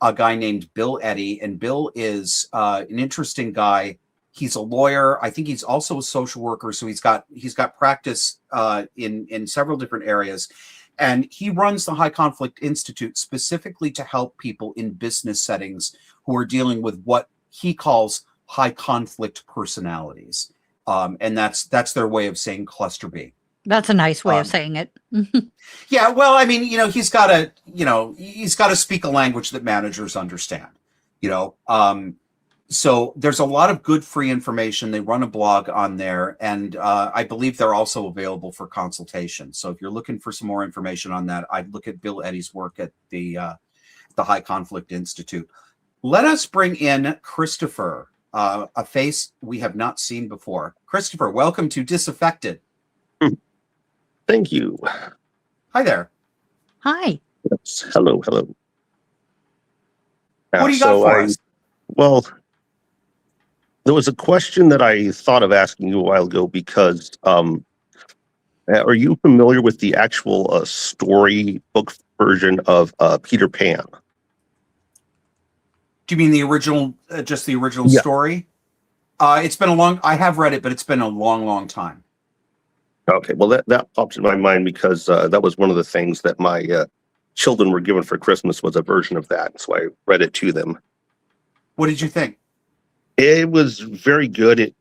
a guy named Bill Eddy, and Bill is an interesting guy. He's a lawyer. I think he's also a social worker, so he's got practice in several different areas. And he runs the High Conflict Institute specifically to help people in business settings who are dealing with what he calls high conflict personalities. And that's their way of saying cluster B. That's a nice way of saying it. Yeah, well, I mean, he's got to speak a language that managers understand, so there's a lot of good free information. They run a blog on there, and I believe they're also available for consultation. So if you're looking for some more information on that, I'd look at Bill Eddy's work at the High Conflict Institute. Let us bring in Christopher, a face we have not seen before. Christopher, welcome to Disaffected. Thank you. Hi there. Hi. Yes. Hello. What do you got for us? Well, there was a question that I thought of asking you a while ago because are you familiar with the actual story book version of Peter Pan? Do you mean the original, just the original story? It's been I have read it, but it's been a long time. Okay, well, that pops in my mind because that was one of the things that my children were given for Christmas was a version of that. So I read it to them. What did you think? It was very good. It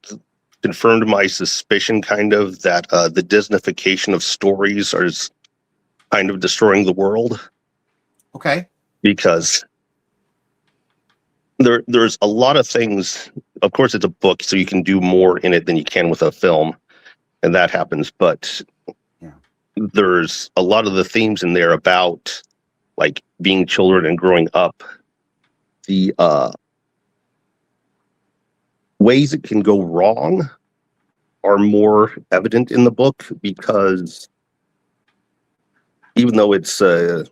confirmed my suspicion, kind of, that the Disneyfication of stories is kind of destroying the world. Okay. Because there's a lot of things. Of course, it's a book, so you can do more in it than you can with a film, and that happens. But there's a lot of the themes in there about like being children and growing up. The ways it can go wrong are more evident in the book, because even though it's I'm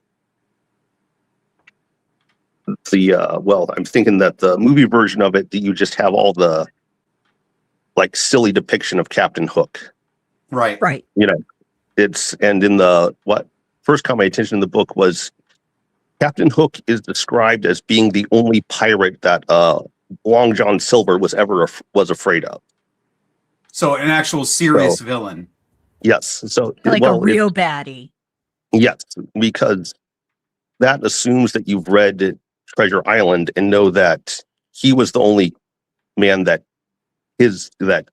thinking that the movie version of it, that you just have all the like silly depiction of Captain Hook. Right. Right. You know, and in the first caught my attention in the book was Captain Hook is described as being the only pirate that Long John Silver was afraid of. So an actual serious villain. Yes. So Like a real baddie. Yes, because that assumes that you've read Treasure Island and know that he was the only man that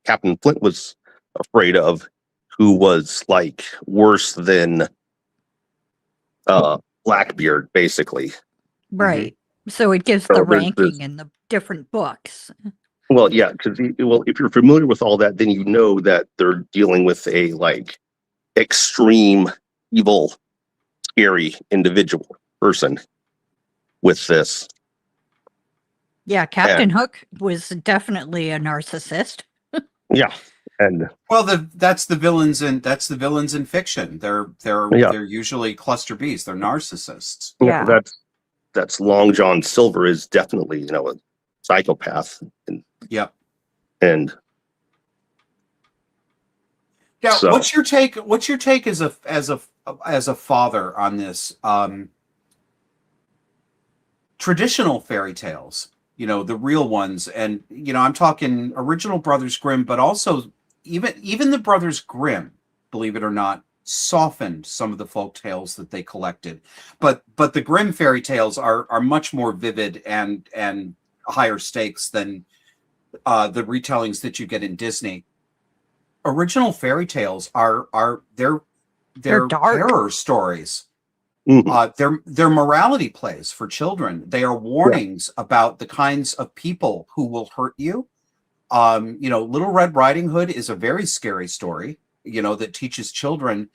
Captain Flint was afraid of, who was like worse than Blackbeard, basically. Right. So it gives the ranking in the different books. Well, yeah, because if you're familiar with all that, then you know that they're dealing with a like extreme evil, scary individual person with this. Yeah, Captain Hook was definitely a narcissist. Yeah, and that's the villains in fiction. They're usually cluster bees. They're narcissists. Yeah, that's Long John Silver is definitely a psychopath. And yeah. So, what's your take? What's your take as a father on this? Traditional fairy tales, the real ones, and I'm talking original Brothers Grimm, but also even the Brothers Grimm, believe it or not, softened some of the folk tales that they collected. But the Grimm fairy tales are much more vivid and higher stakes than the retellings that you get in Disney. Original fairy tales they're dark terror stories. Mm-hmm. They're morality plays for children. They are warnings about the kinds of people who will hurt you. Little Red Riding Hood is a very scary story, that teaches children,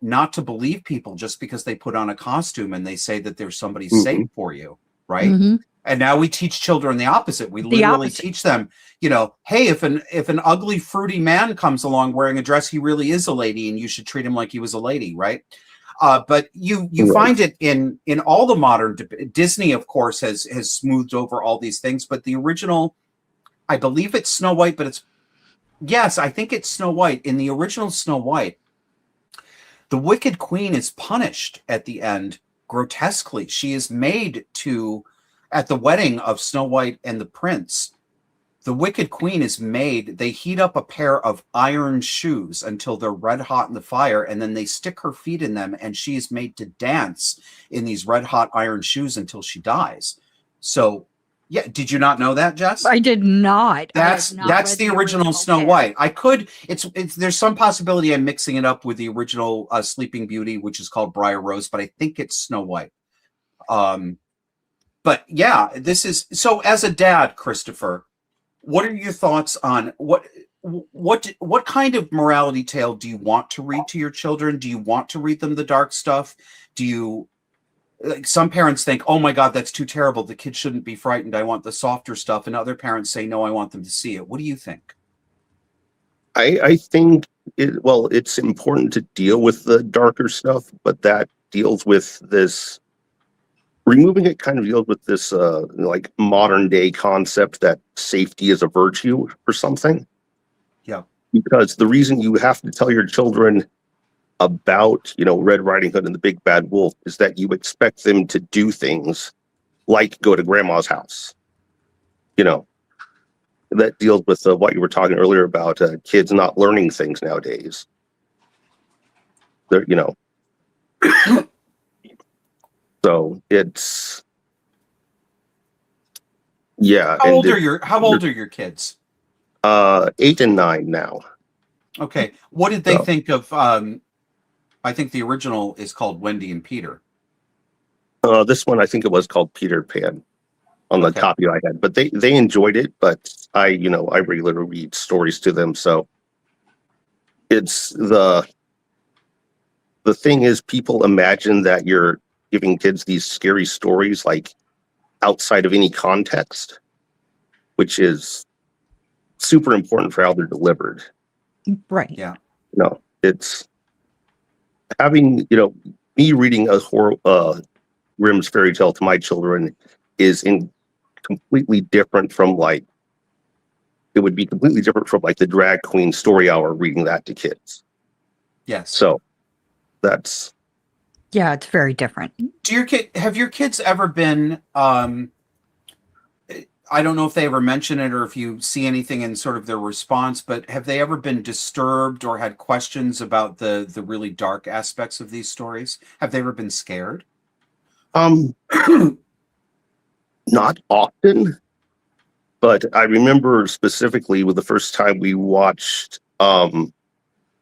not to believe people just because they put on a costume and they say that there's somebody safe for you, right? Mm-hmm. And now we teach children the opposite. We literally teach them, hey, if an ugly, fruity man comes along wearing a dress, he really is a lady, and you should treat him like he was a lady, right? But you find it in all the modern Disney, of course, has smoothed over all these things. But the original, I believe it's Snow White, but I think it's Snow White. In the original Snow White, the Wicked Queen is punished at the end grotesquely. She is made to, at the wedding of Snow White and the Prince, the Wicked Queen is made, they heat up a pair of iron shoes until they're red hot in the fire, and then they stick her feet in them, and she is made to dance in these red hot iron shoes until she dies. So, yeah, did you not know that, Jess? I did not. That's the original Snow White. There's some possibility I'm mixing it up with the original Sleeping Beauty, which is called Briar Rose, but I think it's Snow White. But yeah, this is, so as a dad, Christopher, what are your thoughts on what kind of morality tale do you want to read to your children? Do you want to read them the dark stuff? Do you, like, some parents think, oh my God, that's too terrible, the kids shouldn't be frightened, I want the softer stuff, and other parents say, no, I want them to see it. What do you think? I think it's important to deal with the darker stuff, but that deals with this, removing it kind of deals with this like modern day concept that safety is a virtue or something. Yeah. Because the reason you have to tell your children about, Red Riding Hood and the Big Bad Wolf is that you expect them to do things like go to grandma's house. That deals with what you were talking earlier about kids not learning things nowadays. They're, so it's, yeah. How old are your kids? 8 and 9 now. Okay. What did they think of, I think the original is called Wendy and Peter. This one, I think it was called Peter Pan on the copy I had, but they enjoyed it, but I regularly read stories to them. So it's the thing is, people imagine that you're giving kids these scary stories like outside of any context, which is super important for how they're delivered. Right. Yeah. No, it's having, me reading a Grimm's fairy tale to my children is completely different from it would be completely different from the drag queen story hour reading that to kids. Yes. So that's, Yeah, it's very different. Have your kids ever been, I don't know if they ever mention it or if you see anything in sort of their response, but have they ever been disturbed or had questions about the really dark aspects of these stories? Have they ever been scared? not often, but I remember specifically with the first time we watched the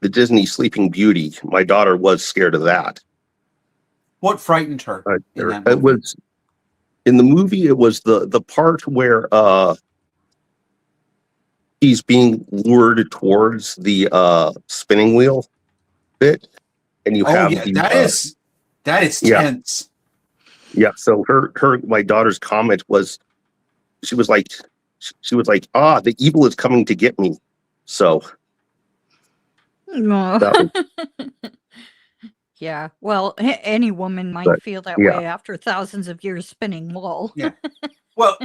Disney Sleeping Beauty, my daughter was scared of that. What frightened her in that movie? It was in the movie. It was the part where he's being lured towards the spinning wheel bit, and you have that is tense. Yeah. So my daughter's comment was, she was like, the evil is coming to get me. So. No. Yeah. Well, any woman might feel that way after thousands of years spinning wool. Yeah. Well,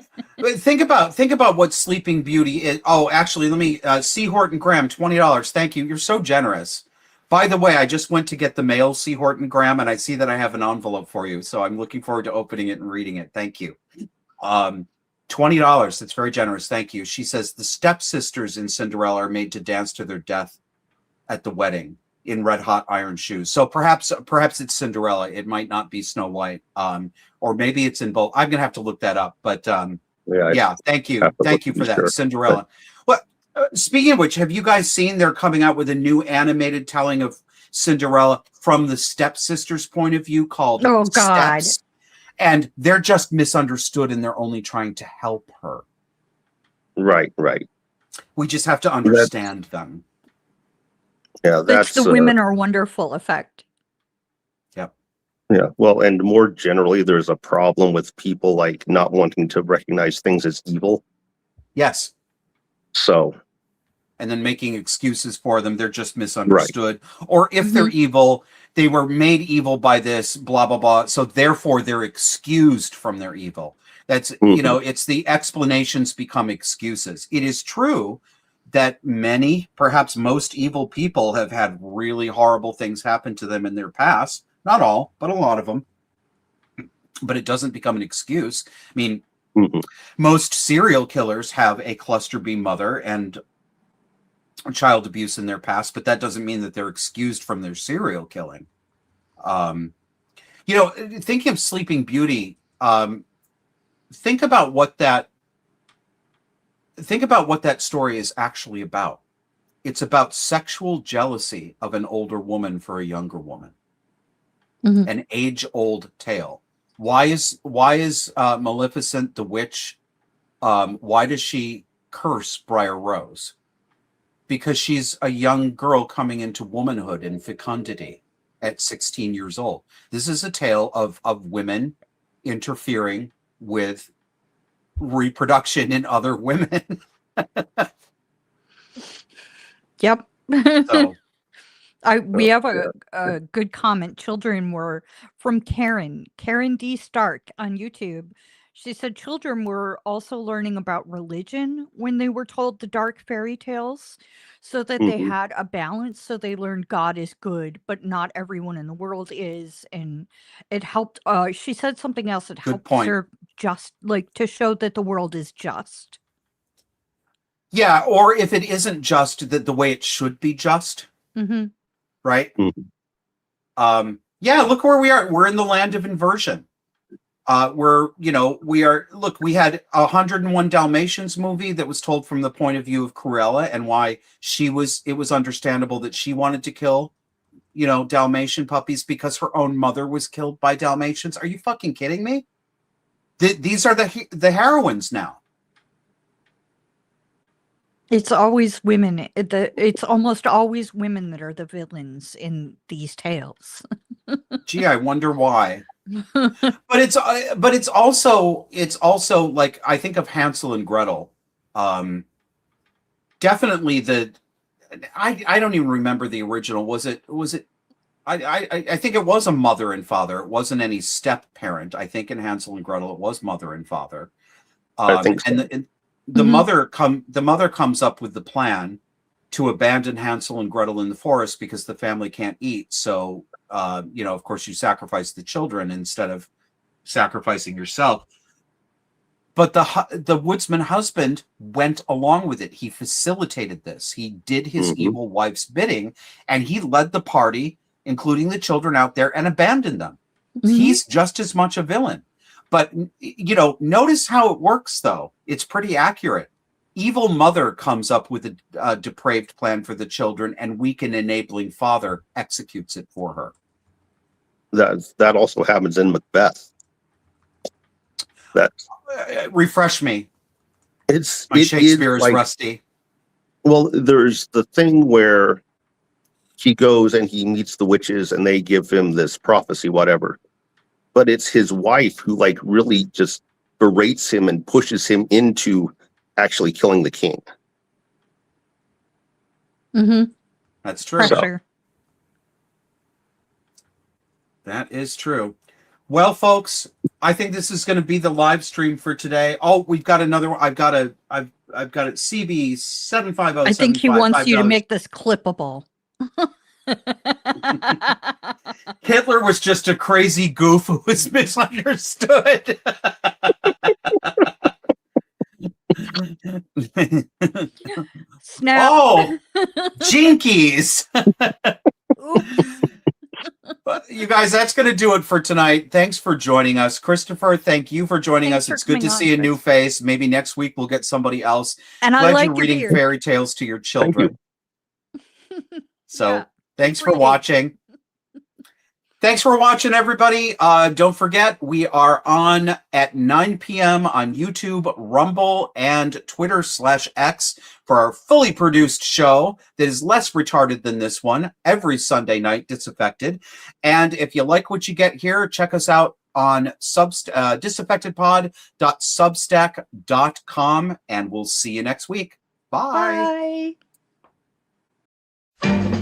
think about what Sleeping Beauty is. Oh, actually, let me C. Horton Graham, $20. Thank you. You're so generous. By the way, I just went to get the mail, C. Horton Graham, and I see that I have an envelope for you. So I'm looking forward to opening it and reading it. Thank you. $20. That's very generous. Thank you. She says the stepsisters in Cinderella are made to dance to their death at the wedding in red hot iron shoes. So perhaps it's Cinderella. It might not be Snow White. Or maybe it's in both. I'm gonna have to look that up. But yeah, thank you for that, sure. Cinderella. Well, speaking of which, have you guys seen they're coming out with a new animated telling of Cinderella from the stepsisters' point of view called Steps? And they're just misunderstood and they're only trying to help her. Right. We just have to understand them. Yeah, that's the women are wonderful effect. Yep. Yeah. Well, and more generally, there's a problem with people not wanting to recognize things as evil. Yes. So. And then making excuses for them. They're just misunderstood. Right. Or if they're evil, they were made evil by this, blah, blah, blah. So therefore, they're excused from their evil. That's, it's the explanations become excuses. It is true that many, perhaps most evil people have had really horrible things happen to them in their past. Not all, but a lot of them. But it doesn't become an excuse. I mean, most serial killers have a cluster B mother and child abuse in their past, but that doesn't mean that they're excused from their serial killing. Thinking of Sleeping Beauty, think about what that story is actually about. It's about sexual jealousy of an older woman for a younger woman. An age-old tale. Why is Maleficent the witch? Why does she curse Briar Rose? Because she's a young girl coming into womanhood and fecundity at 16 years old. This is a tale of women interfering with reproduction in other women. Yep. So, we have a good comment. Children were from Karen D. Stark on YouTube. She said children were also learning about religion when they were told the dark fairy tales, so that they had a balance. So they learned God is good, but not everyone in the world is. And it helped. She said something else. It helped serve just to show that the world is just. Yeah, or if it isn't just, that the way it should be just. Right? Yeah, look where we are. We're in the land of inversion. We had 101 Dalmatians movie that was told from the point of view of Cruella and why it was understandable that she wanted to kill, Dalmatian puppies because her own mother was killed by Dalmatians. Are you fucking kidding me? These are the heroines now. It's always women. It's almost always women that are the villains in these tales. Gee, I wonder why. But it's also like, I think of Hansel and Gretel. Definitely I don't even remember the original. Was it? I think it was a mother and father. It wasn't any step parent. I think in Hansel and Gretel it was mother and father. I think so. And the mother comes up with the plan to abandon Hansel and Gretel in the forest because the family can't eat. So of course you sacrifice the children instead of sacrificing yourself. But the woodsman husband went along with it. He facilitated this. He did his evil wife's bidding, and he led the party, including the children, out there and abandoned them. He's just as much a villain. But, notice how it works, though. It's pretty accurate. Evil mother comes up with a depraved plan for the children, and weak and enabling father executes it for her. That also happens in Macbeth. Refresh me. My Shakespeare is rusty. Well, there's the thing where he goes and he meets the witches and they give him this prophecy, whatever. But it's his wife who really just berates him and pushes him into actually killing the king. That's true. Pressure. That is true. Well, folks, I think this is going to be the live stream for today. Oh, we've got another one. I've got it. CB 750. I think he wants you to make this clippable. Hitler was just a crazy goof who was misunderstood. Snap. Oh, jinkies. Oops. But you guys, that's going to do it for tonight. Thanks for joining us. Christopher, thank you for joining us. It's good to see a new face. Maybe next week we'll get somebody else. And Glad I like you're reading fairy tales to your children. So thanks for watching. Thanks for watching, everybody. Don't forget, we are on at 9 p.m. on YouTube, Rumble, and Twitter/X for our fully produced show that is less retarded than this one every Sunday night, Disaffected. And if you like what you get here, check us out on disaffectedpod.substack.com, and we'll see you next week. Bye. Bye.